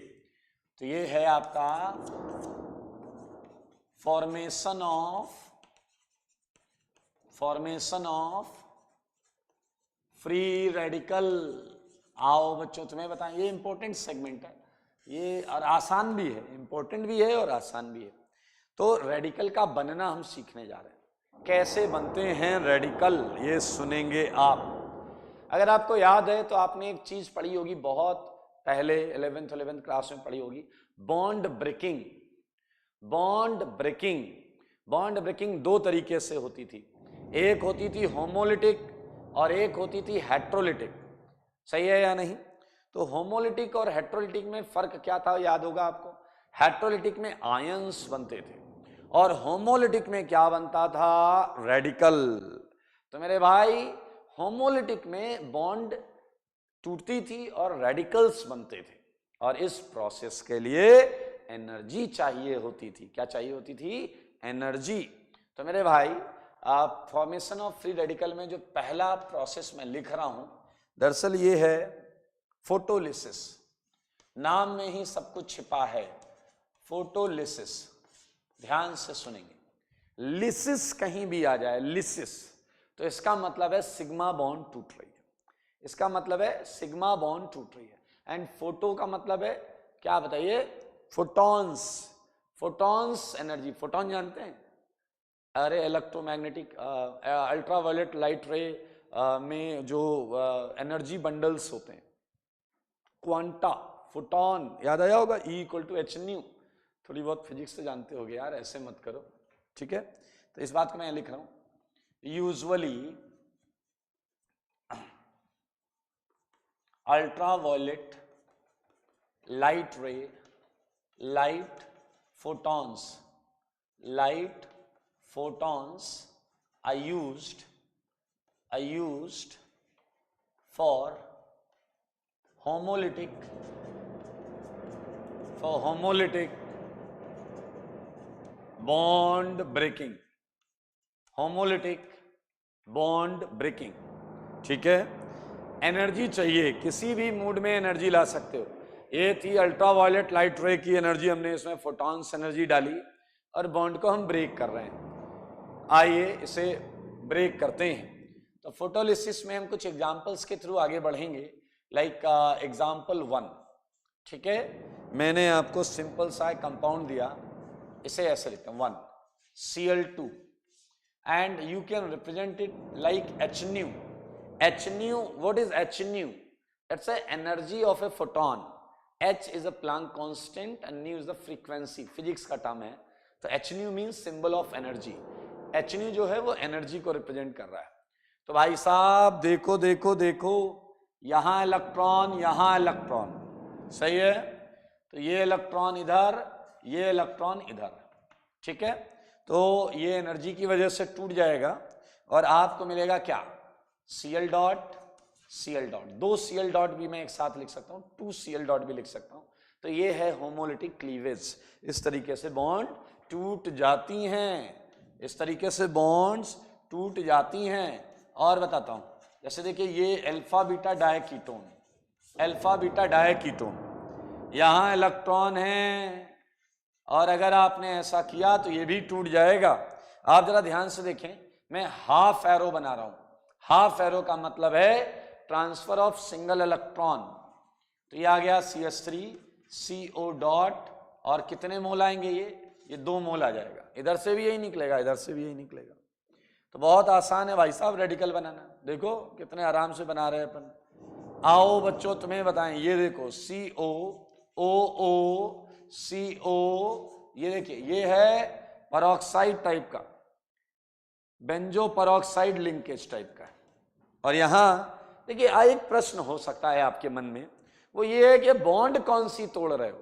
तो ये है आपका फॉर्मेशन ऑफ फ्री रेडिकल। आओ बच्चों तुम्हें बताएं, ये इंपॉर्टेंट सेगमेंट है ये, और आसान भी है, इंपॉर्टेंट भी है और आसान भी है। तो रेडिकल का बनना हम सीखने जा रहे हैं। कैसे बनते हैं रेडिकल ये सुनेंगे आप। अगर आपको याद है तो आपने एक चीज पढ़ी होगी बहुत पहले, 11th क्लास में पढ़ी होगी, बॉन्ड ब्रेकिंग। बॉन्ड ब्रेकिंग 2 तरीके से होती थी, एक होती थी होमोलिटिक और एक होती थी हेट्रोलिटिक। सही है या नहीं। तो होमोलिटिक और हेट्रोलिटिक में फर्क क्या था याद होगा आपको। हेट्रोलिटिक में आयंस बनते थे और होमोलिटिक में क्या बनता था, रेडिकल। तो मेरे भाई होमोलिटिक में बॉन्ड टूटती थी और रेडिकल्स बनते थे, और इस प्रोसेस के लिए एनर्जी चाहिए होती थी। क्या चाहिए होती थी, एनर्जी। तो मेरे भाई फॉर्मेशन ऑफ फ्री रेडिकल में जो पहला प्रोसेस मैं लिख रहा हूं, दरअसल ये है फोटोलिसिस। नाम में ही सब कुछ छिपा है, फोटोलिसिस। ध्यान से सुनेंगे, लिसिस कहीं भी आ जाए, लिसिस, तो इसका मतलब है सिग्मा बॉन्ड टूट रही है। इसका मतलब है सिग्मा बॉन्ड टूट रही है। एंड फोटो का मतलब है क्या बताइए, फोटॉन्स एनर्जी। फोटॉन जानते हैं, अरे इलेक्ट्रोमैग्नेटिक अल्ट्रावायलेट लाइट रे में जो एनर्जी बंडल्स होते हैं, क्वांटा, फोटॉन याद आया होगा, E=h²। थोड़ी बहुत फिजिक्स तो जानते होगे यार, ऐसे मत करो, ठीक है। तो इस बात को मैं लिख रहा हूं, यूजुअली अल्ट्रावायलेट लाइट रे, light photons are used for homolytic bond breaking, ठीक है। एनर्जी चाहिए, किसी भी मूड में एनर्जी ला सकते हो। ये थी अल्ट्रावायलेट लाइट रे की एनर्जी, हमने इसमें फोटॉन्स एनर्जी डाली और बॉन्ड को हम ब्रेक कर रहे हैं। आइए इसे ब्रेक करते हैं। तो फोटोलिसिस में हम कुछ एग्जांपल्स के थ्रू आगे बढ़ेंगे। लाइक एग्जांपल 1, ठीक है, मैंने आपको सिंपल सा कंपाउंड दिया, इसे ऐसे लिखते हैं 1 Cl2 and you can represent it like H nu. H nu, what is H nu? That's the energy of a photon. H is a Planck constant and nu is the frequency, physics का term है। तो H nu means symbol of energy. H nu जो है वो energy को represent कर रहा है। तो भाई साहब देखो देखो देखो, यहां इलेक्ट्रॉन, यहां इलेक्ट्रॉन, सही है। तो ये इलेक्ट्रॉन इधर, ये इलेक्ट्रॉन इधर, ठीक है। तो ये एनर्जी की वजह से टूट जाएगा और आपको मिलेगा क्या, Cl dot Cl dot. 2 Cl dot भी मैं एक साथ लिख सकता हूं, 2 Cl डॉट भी लिख सकता हूं। तो ये है होमोलिटिक क्लीवेज। इस तरीके से बॉन्ड टूट जाती हैं, इस तरीके से बॉन्ड्स टूट जाती हैं। और बताता हूं, जैसे देखिए ये अल्फा बीटा डायकीटोन, अल्फा बीटा डायकीटोन, यहां इलेक्ट्रॉन है और अगर आपने ऐसा किया तो ये भी टूट जाएगा। आप जरा ध्यान से देखें, मैं हाफ एरो बना रहा हूं। हाफ एरो का मतलब है ट्रांसफर ऑफ सिंगल इलेक्ट्रॉन। तो ये आ गया CH3 CO डॉट, और कितने मोल आएंगे, ये 2 मोल आ जाएगा। इधर से भी यही निकलेगा, इधर से भी यही निकलेगा। तो बहुत आसान है भाई साहब रेडिकल बनाना। देखो कितने आराम से बना रहे हैं अपन। आओ बच्चों तुम्हें बताएं, ये देखो CO OO CO, ये देखिए ये है परऑक्साइड टाइप का, बेंजो परऑक्साइड लिंकेज टाइप का। और यहां देखिए एक प्रश्न हो सकता है आपके मन में, वो ये है कि बॉन्ड कौन सी तोड़ रहे हो,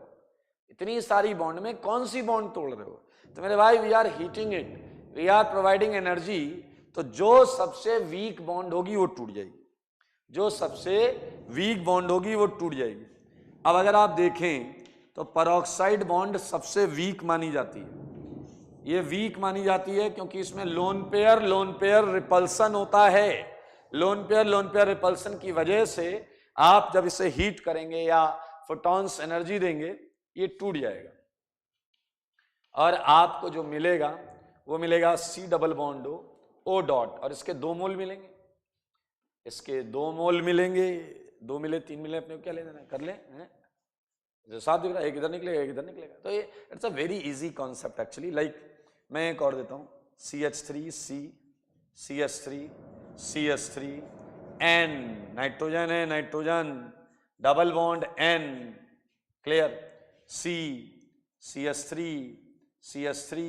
इतनी सारी बॉन्ड में कौन सी बॉन्ड तोड़ रहे हो। तो मेरे भाई we are heating it, we are providing energy. तो जो सबसे वीक बॉन्ड होगी वो टूट जाएगी, जो सबसे वीक बॉन्ड होगी वो टूट जाएगी। अब अगर आप देखें तो परऑक्साइड बॉन्ड सबसे वीक मानी जाती है। ये वीक मानी जाती है क्योंकि इसमें लोन पेयर रिपल्सन होता है। लोन पेयर रिपल्सन की वजह से आप जब इसे हीट करेंगे या फोटॉन्स एनर्जी देंगे, ये टूट जाएगा और आपको जो मिलेगा वो मिलेगा C double bond O dot, और इसके 2 मोल मिलेंगे, इसके 2 मोल मिलेंगे। 2 मिले 3 मिले, अपने को क्या ले देना, कर ले हैं? जो साफ दिख रहा है, एक इधर निकलेगा एक इधर निकलेगा। तो ये it's a very easy concept actually. Like मैं एक और देता हूं, CH3 C, CH3 CH3 N, nitrogen है, nitrogen, double bond N, clear, C CH3 CH3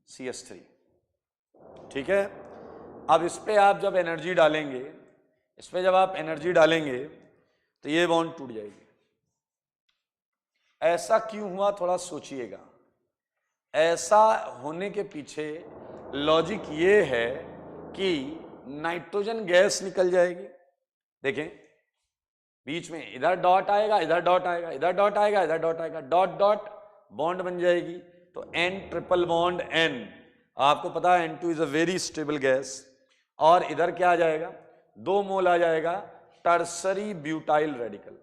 CH3, ठीक है। अब इस पे आप जब एनर्जी डालेंगे, इस पे जब आप एनर्जी डालेंगे तो ये बॉन्ड टूट जाएगी। ऐसा क्यों हुआ थोड़ा सोचिएगा। ऐसा होने के पीछे लॉजिक ये है कि नाइट्रोजन गैस निकल जाएगी। देखें बीच में इधर डॉट आएगा, इधर डॉट आएगा, इधर डॉट आएगा, इधर डॉट आएगा, डॉट डॉट बॉन्ड बन जाएगी। तो N ट्रिपल बॉन्ड N, आपको पता है N2 is a very stable gas. और इधर क्या आ जाएगा, 2 मोल आ जाएगा टर्सरी ब्यूटाइल रेडिकल,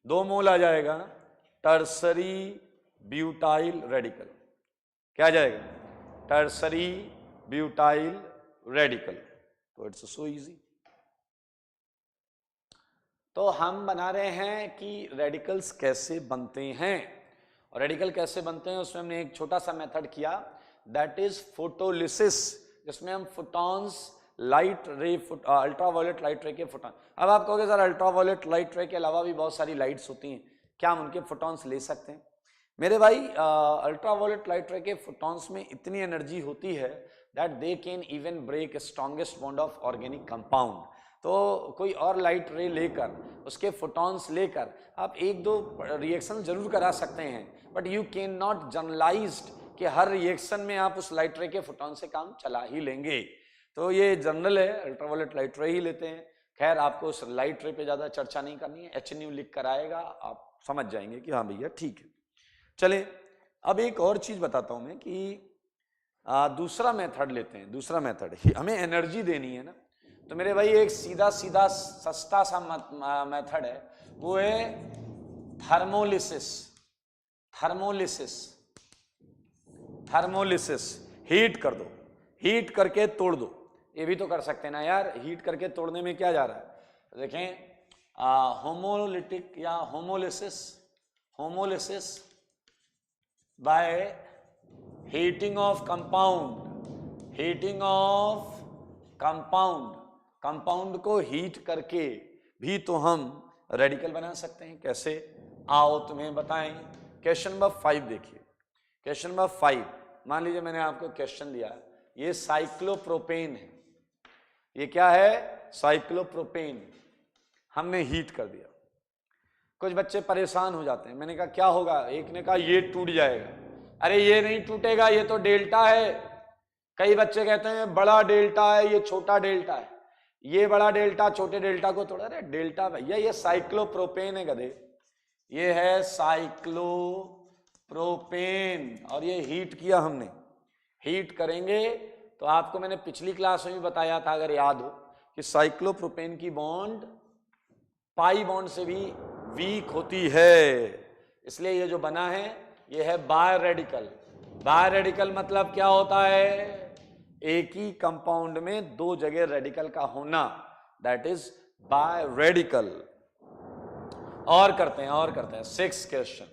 2 मोल आ जाएगा टर्सरी ब्यूटाइल रेडिकल। क्या जाएगा, टर्सरी ब्यूटाइल रेडिकल। तो इट्स सो इजी। तो हम बना रहे हैं कि रेडिकल्स कैसे बनते हैं, और रेडिकल कैसे बनते हैं उसमें हमने एक छोटा सा मेथड किया, दैट इज फोटोलिसिस, जिसमें हम फोटॉन्स लाइट रे, अल्ट्रावायलेट लाइट रे के फोटॉन। अब आप कहोगे सर अल्ट्रावायलेट लाइट रे के अलावा भी बहुत सारी लाइट्स होती हैं, क्या हम उनके फोटॉन्स ले सकते हैं? मेरे भाई अल्ट्रावायलेट लाइट रे के फोटॉन्स में इतनी एनर्जी होती है that they can even break strongest bond of organic compound. तो कोई और लाइट रे लेकर, उसके फोटॉन्स लेकर आप 1-2 रिएक्शन जरूर करा सकते हैं, but you can not generalized कि हर रिएक्शन में आप उस लाइट रे के फोटॉन से काम चला ही लेंगे। तो ये जनरल है, अल्ट्रावायलेट लाइट रे ही लेते हैं। खैर आपको उस लाइट रे पे ज़्यादा चर्चा नहीं करनी है, H nu लिख कर आएगा, आप समझ जाएंगे कि हाँ भैया ठीक है। चले अब एक और चीज़ बताता हूँ मैं कि दूसरा मेथड लेते हैं। दूसरा मेथड, हमें एनर्जी देनी है ना, तो मेरे भाई एक सीधा सीधा सस्ता सा मेथड है, वो है थर्मोलिसिस। थर्मोलिसिस, थर्मोलिसिस, हीट कर दो। हीट करके तोड़ दो, ये भी तो कर सकते हैं ना यार। हीट करके तोड़ने में क्या जा रहा है, देखें होमोलिटिक या homolysis by heating of compound को हीट करके भी तो हम रेडिकल बना सकते हैं। कैसे, आओ तुम्हें बताएं। क्वेश्चन नंबर 5 देखिए। क्वेश्चन नंबर 5, मान लीजिए मैंने आपको क्वेश्चन दिया, ये साइक्लोप्रोपेन है। ये क्या है, साइक्लोप्रोपेन। हमने हीट कर दिया। कुछ बच्चे परेशान हो जाते हैं, मैंने कहा क्या होगा, एक ने कहा ये टूट जाएगा। अरे ये नहीं टूटेगा, ये तो डेल्टा है। कई बच्चे कहते हैं बड़ा डेल्टा है, ये छोटा डेल्टा है। ये बड़ा डेल्टा छोटे डेल्टा को तोड़ा। अरे डेल्टा भैया ये साइक्लोप्रोपेन है गधे, ये है साइक्लोप्रोपेन। और ये हीट किया हमने, हीट करेंगे तो आपको मैंने पिछली क्लास में भी बताया था अगर याद हो कि साइक्लोप्रोपेन की बॉन्ड पाई बॉन्ड से भी वीक होती है। इसलिए ये जो बना है ये है बाय रेडिकल। बाय रेडिकल मतलब क्या होता है, एक ही कंपाउंड में दो जगह रेडिकल का होना, दैट इज बाय रेडिकल। और करते हैं 6 क्वेश्चन।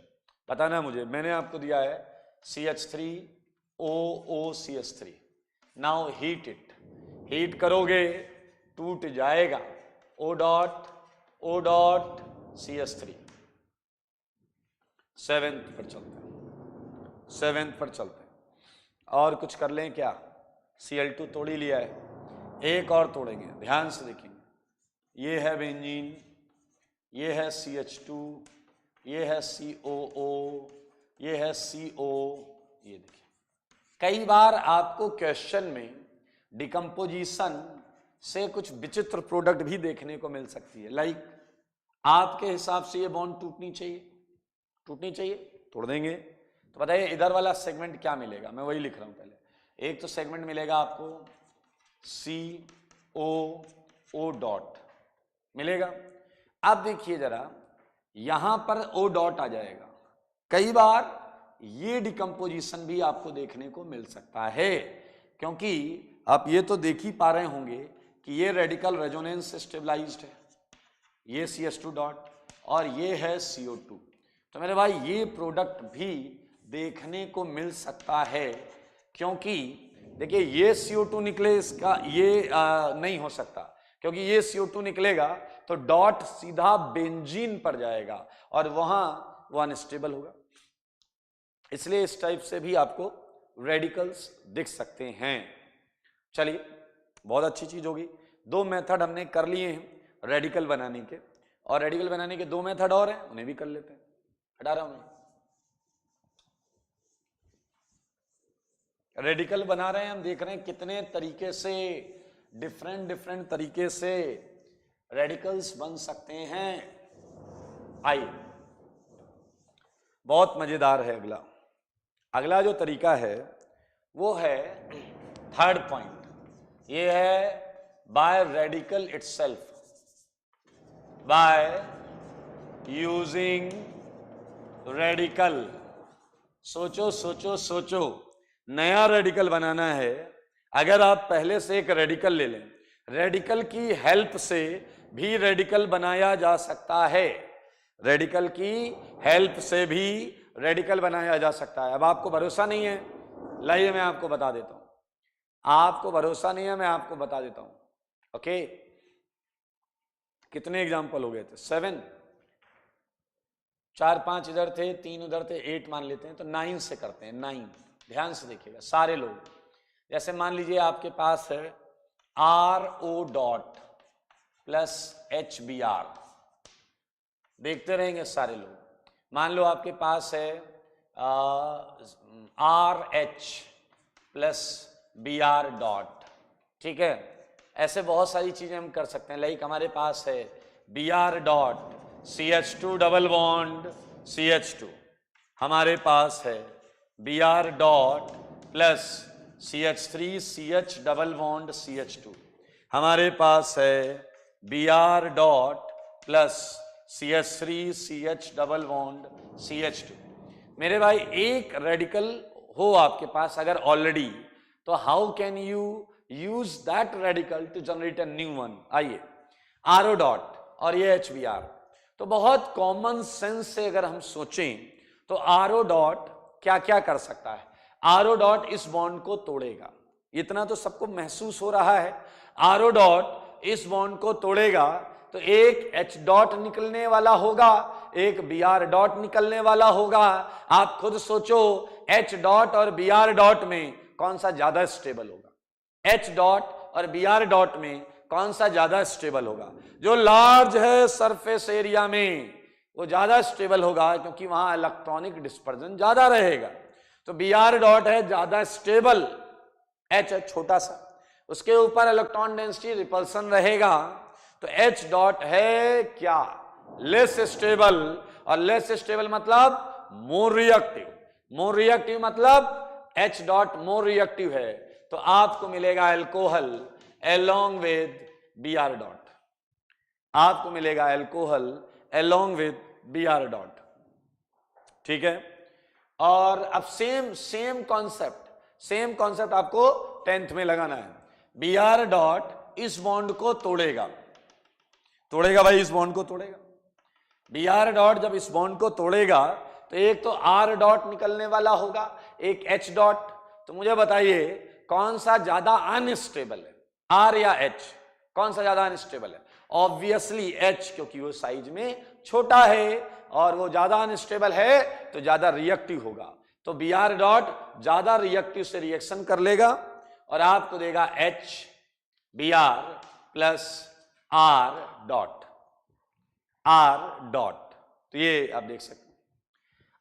बताना मुझे, मैंने आपको दिया है CH3OOCH3। Now heat it, heat करोगे टूट जाएगा O डॉट CH3। 7th पर चलते हैं। और कुछ कर लें क्या, Cl2 तोड़ ही लिया है, एक और तोड़ेंगे, ध्यान से देखेंगे। ये है बेंजीन, ये है CH2, ये है COO, ये है CO। ये देखिए, कई बार आपको क्वेश्चन में डिकम्पोजिशन से कुछ विचित्र प्रोडक्ट भी देखने को मिल सकती है। लाइक आपके हिसाब से ये बॉन्ड टूटनी चाहिए, तोड़ देंगे। तो बताइए इधर वाला सेगमेंट क्या मिलेगा, मैं वही लिख रहा हूं पहले। एक तो सेगमेंट मिलेगा आपको COO डॉट मिलेगा। अब देखिए जरा, यहां पर O डॉट आ जाएगा। कई बार ये डिकम्पोजिशन भी आपको देखने को मिल सकता है, क्योंकि आप ये तो देख ही पा रहे होंगे कि ये रेडिकल रेजोनेंस स्टेबलाइज्ड है, ये CH2 डॉट और ये है CO2। तो मेरे भाई ये प्रोडक्ट भी देखने को मिल सकता है, क्योंकि देखिए ये CO2 निकले, इसका ये नहीं हो सकता, क्योंकि ये CO2 निकलेगा तो डॉट सीधा बेंजीन पर जाएगा और वहां वो अनस्टेबल होगा। इसलिए इस टाइप से भी आपको रेडिकल्स दिख सकते हैं। चलिए, बहुत अच्छी चीज होगी। 2 मेथड हमने कर लिए हैं रेडिकल बनाने के, और रेडिकल बनाने के 2 मेथड और हैं, उन्हें भी कर लेते हैं। हटा रहा हूं मैं। रेडिकल बना रहे हैं हम, देख रहे हैं कितने तरीके से, डिफरेंट तरीके से रेडिकल्स बन सकते हैं। आइए, बहुत मजेदार है। अगला जो तरीका है वो है 3rd पॉइंट, ये है by radical itself, by using radical. सोचो, नया रेडिकल बनाना है। अगर आप पहले से एक रेडिकल ले लें, रेडिकल की हेल्प से भी रेडिकल बनाया जा सकता है, रेडिकल की हेल्प से भी रेडिकल बनाया जा सकता है। अब आपको भरोसा नहीं है, लाइए मैं आपको बता देता हूं। आपको भरोसा नहीं है, मैं आपको बता देता हूं। ओके, कितने एग्जाम्पल हो गए थे? 7, 4 5 इधर थे, 3 उधर थे, 8 मान लेते हैं। तो 9 से करते हैं। 9, ध्यान से देखिएगा सारे लोग। जैसे मान लीजिए आपके पास है RO डॉट प्लस HBr, देखते रहेंगे सारे लोग। मान लो आपके पास है RH प्लस Br डॉट, ठीक है। ऐसे बहुत सारी चीजें हम कर सकते हैं। लाइक हमारे पास है Br dot CH2 double bond CH2, हमारे पास है Br dot plus CH3 CH double bond CH2, हमारे पास है Br dot plus CH3 CH double bond CH2। मेरे भाई एक रेडिकल हो आपके पास अगर ऑलरेडी, तो how can you use that radical to generate a new one? आइए, आरओ डॉट और ये HBr, तो बहुत कॉमन सेंस से अगर हम सोचें तो आरओ डॉट क्या क्या कर सकता है? आरओ डॉट इस बॉन्ड को तोड़ेगा, इतना तो सबको महसूस हो रहा है। आरओ डॉट इस बॉन्ड को तोड़ेगा तो एक H डॉट निकलने वाला होगा, एक Br डॉट निकलने वाला होगा। आप खुद सोचो H डॉट और Br डॉट में कौन सा ज्यादा स्टेबल होगा? H डॉट और Br डॉट में कौन सा ज्यादा स्टेबल होगा? जो लार्ज है सरफेस एरिया में वो ज्यादा स्टेबल होगा, क्योंकि वहां इलेक्ट्रॉनिक डिस्पर्जन ज्यादा रहेगा। तो Br डॉट है ज्यादा स्टेबल, H है छोटा सा, उसके ऊपर इलेक्ट्रॉन डेंसिटी रिपल्सन रहेगा, तो H डॉट है क्या? लेस स्टेबल, और लेस स्टेबल मतलब मोर रिएक्टिव, मोर रिएक्टिव मतलब H डॉट मोर रिएक्टिव है, तो आपको मिलेगा alcohol along with Br dot, आपको मिलेगा alcohol along with Br dot, ठीक है। और अब सेम कॉन्सेप्ट आपको 10th में लगाना है। Br डॉट इस बॉन्ड को तोड़ेगा भाई, इस बॉन्ड को तोड़ेगा। Br डॉट जब इस बॉन्ड को तोड़ेगा तो एक तो R डॉट निकलने वाला होगा, एक H डॉट। तो मुझे बताइए कौन सा ज्यादा अनस्टेबल है, R या H? कौन सा ज्यादा अनस्टेबल है? ऑब्वियसली H, क्योंकि वो साइज में छोटा है और वो ज्यादा अनस्टेबल है तो ज्यादा रिएक्टिव होगा। तो Br डॉट ज्यादा रिएक्टिव से रिएक्शन कर लेगा और आपको देगा HBr प्लस R डॉट, तो ये आप देख सकते हैं।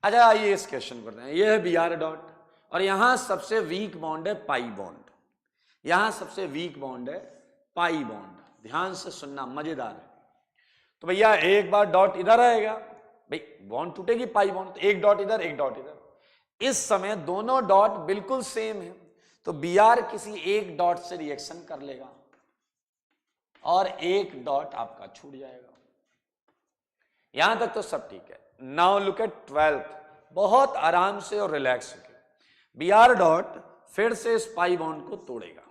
अच्छा, आइए इस क्वेश्चन को करते हैं। ये है Br डॉट और यहां सबसे वीक बॉन्ड है पाई बॉन्ड, यहां सबसे वीक बॉन्ड है पाई बॉन्ड। ध्यान से सुनना, मजेदार है। तो भैया एक बार डॉट इधर आएगा, भाई बॉन्ड टूटेगी पाई बॉन्ड, तो एक डॉट इधर एक डॉट इधर। इस समय दोनों डॉट बिल्कुल सेम है, तो Br किसी एक डॉट से रिएक्शन कर लेगा और एक डॉट आपका छूट जाएगा। यहां तक तो सब ठीक है। नाउ लुक एट 12th, बहुत आराम से और रिलैक्स होकर। Br डॉट फिर से इस पाई बॉन्ड को तोड़ेगा।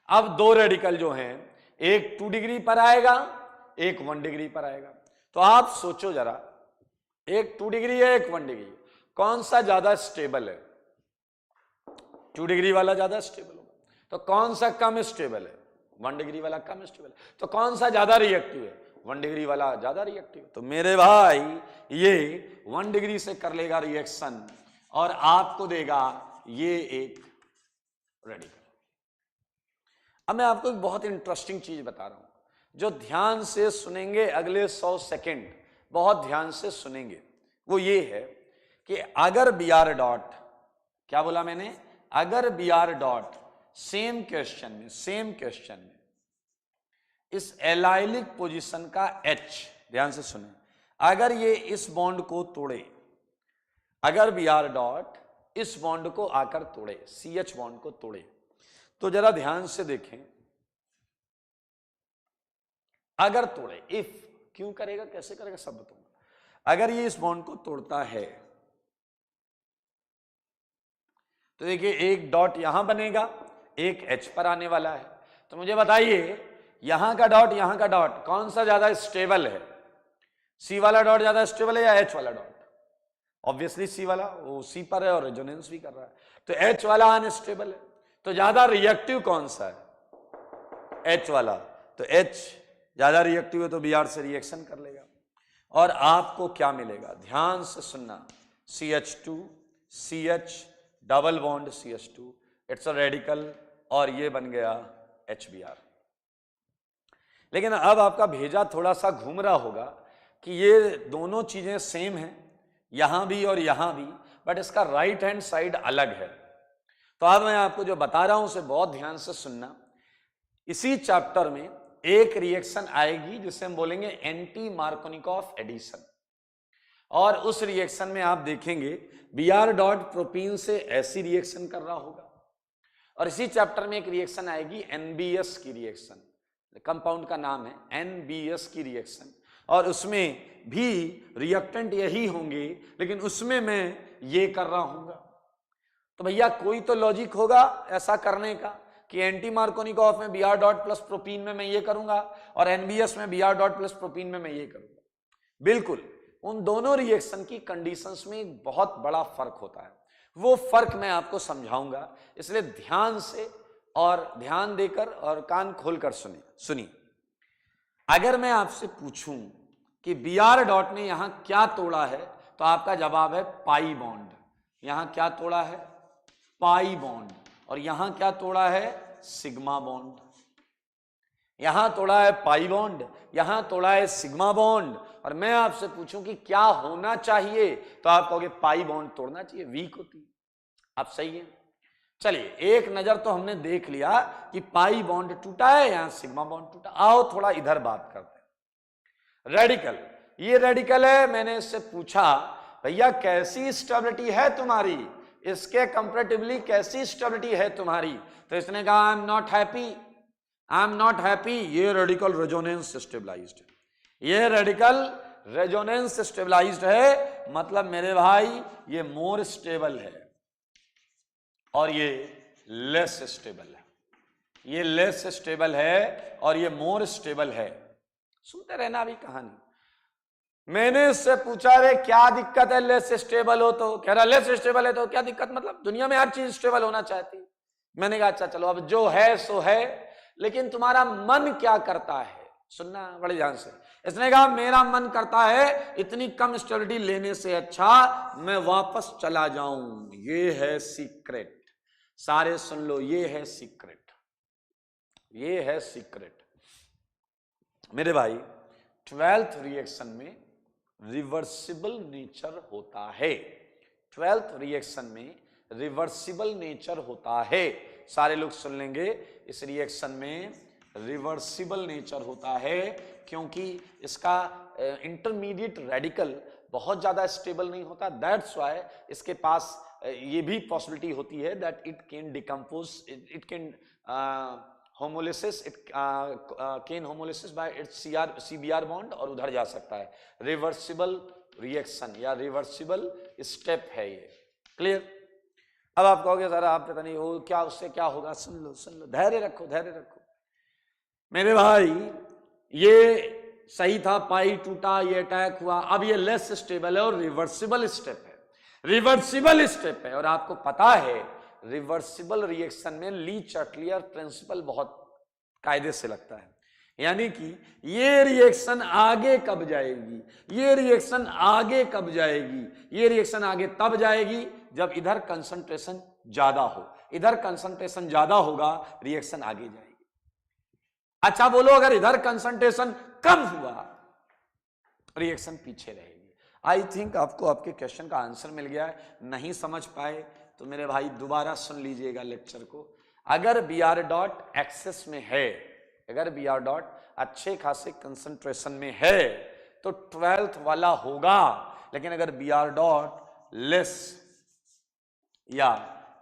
अब दो रेडिकल जो हैं, एक 2 डिग्री पर आएगा, एक 1 डिग्री पर आएगा। तो आप सोचो जरा, एक 2 डिग्री है, एक 1 डिग्री, कौन सा ज्यादा स्टेबल है? 2 डिग्री वाला ज्यादा स्टेबल होगा। तो कौन सा कम स्टेबल है? 1 डिग्री वाला कम स्टेबल। तो कौन सा ज्यादा रिएक्टिव है? 1 डिग्री वाला ज्यादा रिएक्टिव। तो मेरे भाई ये 1 डिग्री से कर लेगा रिएक्शन और आपको देगा ये एक रेडिकल। अब मैं आपको एक बहुत इंटरेस्टिंग चीज बता रहा हूं, जो ध्यान से सुनेंगे अगले 100 सेकेंड, बहुत ध्यान से सुनेंगे, वो ये है कि अगर Br डॉट, क्या बोला मैंने? अगर Br डॉट सेम क्वेश्चन में इस एलाइलिक पोजीशन का H, ध्यान से सुने, अगर ये इस बॉन्ड को तोड़े, अगर Br डॉट इस बॉन्ड को आकर तोड़े, CH बॉन्ड को तोड़े, तो जरा ध्यान से देखें, अगर तोड़े, इफ क्यों करेगा, कैसे करेगा, सब बताऊंगा। अगर ये इस बॉन्ड को तोड़ता है तो देखिए एक डॉट यहां बनेगा, एक H पर आने वाला है। तो मुझे बताइए यहां का डॉट कौन सा ज्यादा स्टेबल है? C वाला डॉट ज्यादा स्टेबल है या H वाला डॉट? ऑब्वियसली C वाला, वो C पर है और रेजोनेंस भी कर रहा है, तो H वाला अनस्टेबल है। तो ज्यादा रिएक्टिव कौन सा है? H वाला। तो H ज्यादा रिएक्टिव है तो Br से रिएक्शन कर लेगा और आपको क्या मिलेगा? ध्यान से सुनना, CH2 CH double bond CH2, it's a radical और ये बन गया HBr। लेकिन अब आपका भेजा थोड़ा सा घूम रहा होगा कि ये दोनों चीजें सेम हैं, यहां भी और यहां भी, बट इसका राइट हैंड साइड अलग है। तो अब मैं आपको जो बता रहा हूं उसे बहुत ध्यान से सुनना। इसी चैप्टर में एक रिएक्शन आएगी जिसे हम बोलेंगे एंटी मार्कोनिकॉफ एडिशन, और उस रिएक्शन में आप देखेंगे Br डॉट प्रोपीन से ऐसी रिएक्शन कर रहा होगा। और इसी चैप्टर में एक रिएक्शन आएगी NBS की रिएक्शन, कंपाउंड का नाम है NBS की रिएक्शन, और उसमें भी रिएक्टेंट यही होंगे, लेकिन उसमें मैं ये कर रहा हूंगा। तो भैया कोई तो लॉजिक होगा ऐसा करने का कि एंटी मार्कोनिकॉफ में Br डॉट प्लस प्रोपीन में मैं ये करूंगा और NBS में Br डॉट प्लस प्रोपीन में मैं ये करूंगा। बिल्कुल, उन दोनों रिएक्शन की कंडीशंस में एक बहुत बड़ा फर्क होता है, वो फर्क मैं आपको समझाऊंगा, इसलिए ध्यान से और ध्यान देकर और कान खोलकर सुनिए। अगर मैं आपसे पूछूं कि Br डॉट ने यहां क्या तोड़ा है तो आपका जवाब है पाई बॉन्ड। यहां क्या तोड़ा है? Pi bond. और यहां क्या तोड़ा है? Sigma bond. यहां तोड़ा है पाई बॉन्ड, यहां तोड़ा है सिग्मा बॉन्ड। और मैं आपसे पूछूं कि क्या होना चाहिए तो आप कहोगे पाई बॉन्ड तोड़ना चाहिए, वीक होती है। आप सही है। चलिए, एक नजर तो हमने देख लिया कि पाई बॉन्ड टूटा है, यहां सिग्मा बॉन्ड टूटा। आओ थोड़ा इधर बात करते हैं। रेडिकल, ये रेडिकल है। मैंने इससे पूछा भैया कैसी स्टेबिलिटी है तुम्हारी, इसके कंपैरेटिवली कैसी स्टेबिलिटी है तुम्हारी, तो इसने कहा I am not happy, I am not happy. ये रेडिकल रेजोनेंस स्टेबलाइज्ड है, ये रेडिकल रेजोनेंस स्टेबलाइज्ड है, मतलब मेरे भाई ये मोर स्टेबल है और ये लेस स्टेबल है। ये लेस स्टेबल है और ये मोर स्टेबल है। सुनते रहना अभी कहानी। मैंने इससे पूछा रे क्या दिक्कत है लेस स्टेबल हो तो, कह रहा लेस स्टेबल है तो क्या दिक्कत, मतलब दुनिया में हर चीज स्टेबल होना चाहती। मैंने कहा अच्छा चलो, अब जो है सो है, लेकिन तुम्हारा मन क्या करता है, सुनना बड़े ध्यान से। इसने कहा मेरा मन करता है इतनी कम स्टेबिलिटी लेने से अच्छा मैं वापस चला जाऊं। ये है सीक्रेट, सारे सुन लो, ये है सीक्रेट, ये है सीक्रेट मेरे भाई। 12th रिएक्शन में रिवर्सिबल नेचर होता है, 12th रिएक्शन में रिवर्सिबल नेचर होता है। सारे लोग सुन लेंगे, इस रिएक्शन में रिवर्सिबल नेचर होता है क्योंकि इसका इंटरमीडिएट रेडिकल बहुत ज्यादा स्टेबल नहीं होता। दैट्स व्हाई इसके पास ये भी पॉसिबिलिटी होती है that it can decompose, it can homolysis, it can homolysis by its CBr bond और उधर जा सकता है। रिवर्सिबल रिएक्शन या रिवर्सिबल स्टेप है ये। क्लियर? अब आप कहोगे सर आप पता नहीं वो क्या, उससे क्या होगा। सुन लो सुन लो, धैर्य रखो धैर्य रखो मेरे भाई। ये सही था, पाई टूटा, ये अटैक हुआ, अब ये लेस स्टेबल है और रिवर्सिबल स्टेप है, रिवर्सिबल स्टेप है। और आपको पता है रिवर्सिबल रिएक्शन में ली चटलियर प्रिंसिपल बहुत कायदे से लगता है, यानी कि ये रिएक्शन आगे कब जाएगी, ये रिएक्शन आगे कब जाएगी, ये रिएक्शन आगे तब जाएगी जब इधर कंसंट्रेशन ज्यादा हो, इधर कंसंट्रेशन ज्यादा होगा रिएक्शन आगे जाएगी। अच्छा बोलो अगर इधर कंसंट्रेशन कम हुआ रिएक्शन पीछे रहेगी। आई थिंक आपको आपके क्वेश्चन का आंसर मिल गया है। नहीं समझ पाए तो मेरे भाई दोबारा सुन लीजिएगा लेक्चर को। अगर Br डॉट एक्सेस में है, अगर Br डॉट अच्छे खासे कंसंट्रेशन में है तो 12th वाला होगा, लेकिन अगर Br डॉट लेस या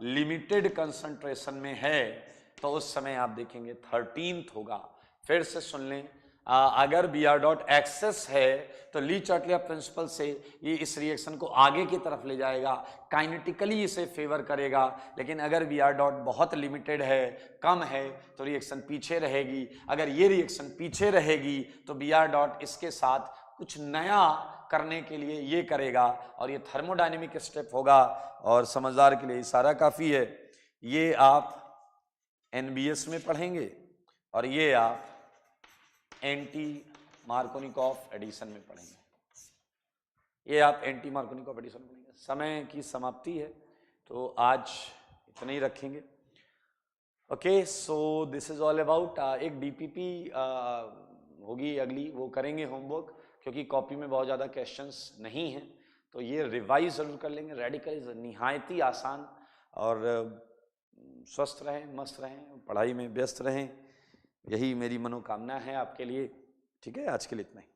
लिमिटेड कंसंट्रेशन में है तो उस समय आप देखेंगे 13th होगा। फिर से सुन लें, अगर Br डॉट एक्सेस है तो ली चटलियर प्रिंसिपल से ये इस रिएक्शन को आगे की तरफ ले जाएगा, काइनेटिकली इसे फेवर करेगा। लेकिन अगर Br डॉट बहुत लिमिटेड है, कम है, तो रिएक्शन पीछे रहेगी। अगर ये रिएक्शन पीछे रहेगी तो Br डॉट इसके साथ कुछ नया करने के लिए ये करेगा और ये थर्मोडायनेमिक स्टेप होगा। और समझदार के लिए इशारा काफी है। ये आप NBS में पढ़ेंगे और ये आप एंटी मार्कोनिकॉफ एडिशन में पढ़ेंगे, ये आप एंटी मार्कोनिकॉफ एडिशन में पढ़ेंगे। समय की समाप्ति है तो आज इतना ही रखेंगे। Okay, so this is all about. एक DPP होगी अगली, वो करेंगे होमवर्क, क्योंकि कॉपी में बहुत ज़्यादा क्वेश्चंस नहीं हैं, तो ये रिवाइज जरूर कर लेंगे। रेडिकल इज निहायत ही आसान। और स्वस्थ रहें, मस्त रहें, पढ़ाई में व्यस्त रहें, यही मेरी मनोकामना है आपके लिए। ठीक है, आज के लिए इतना ही।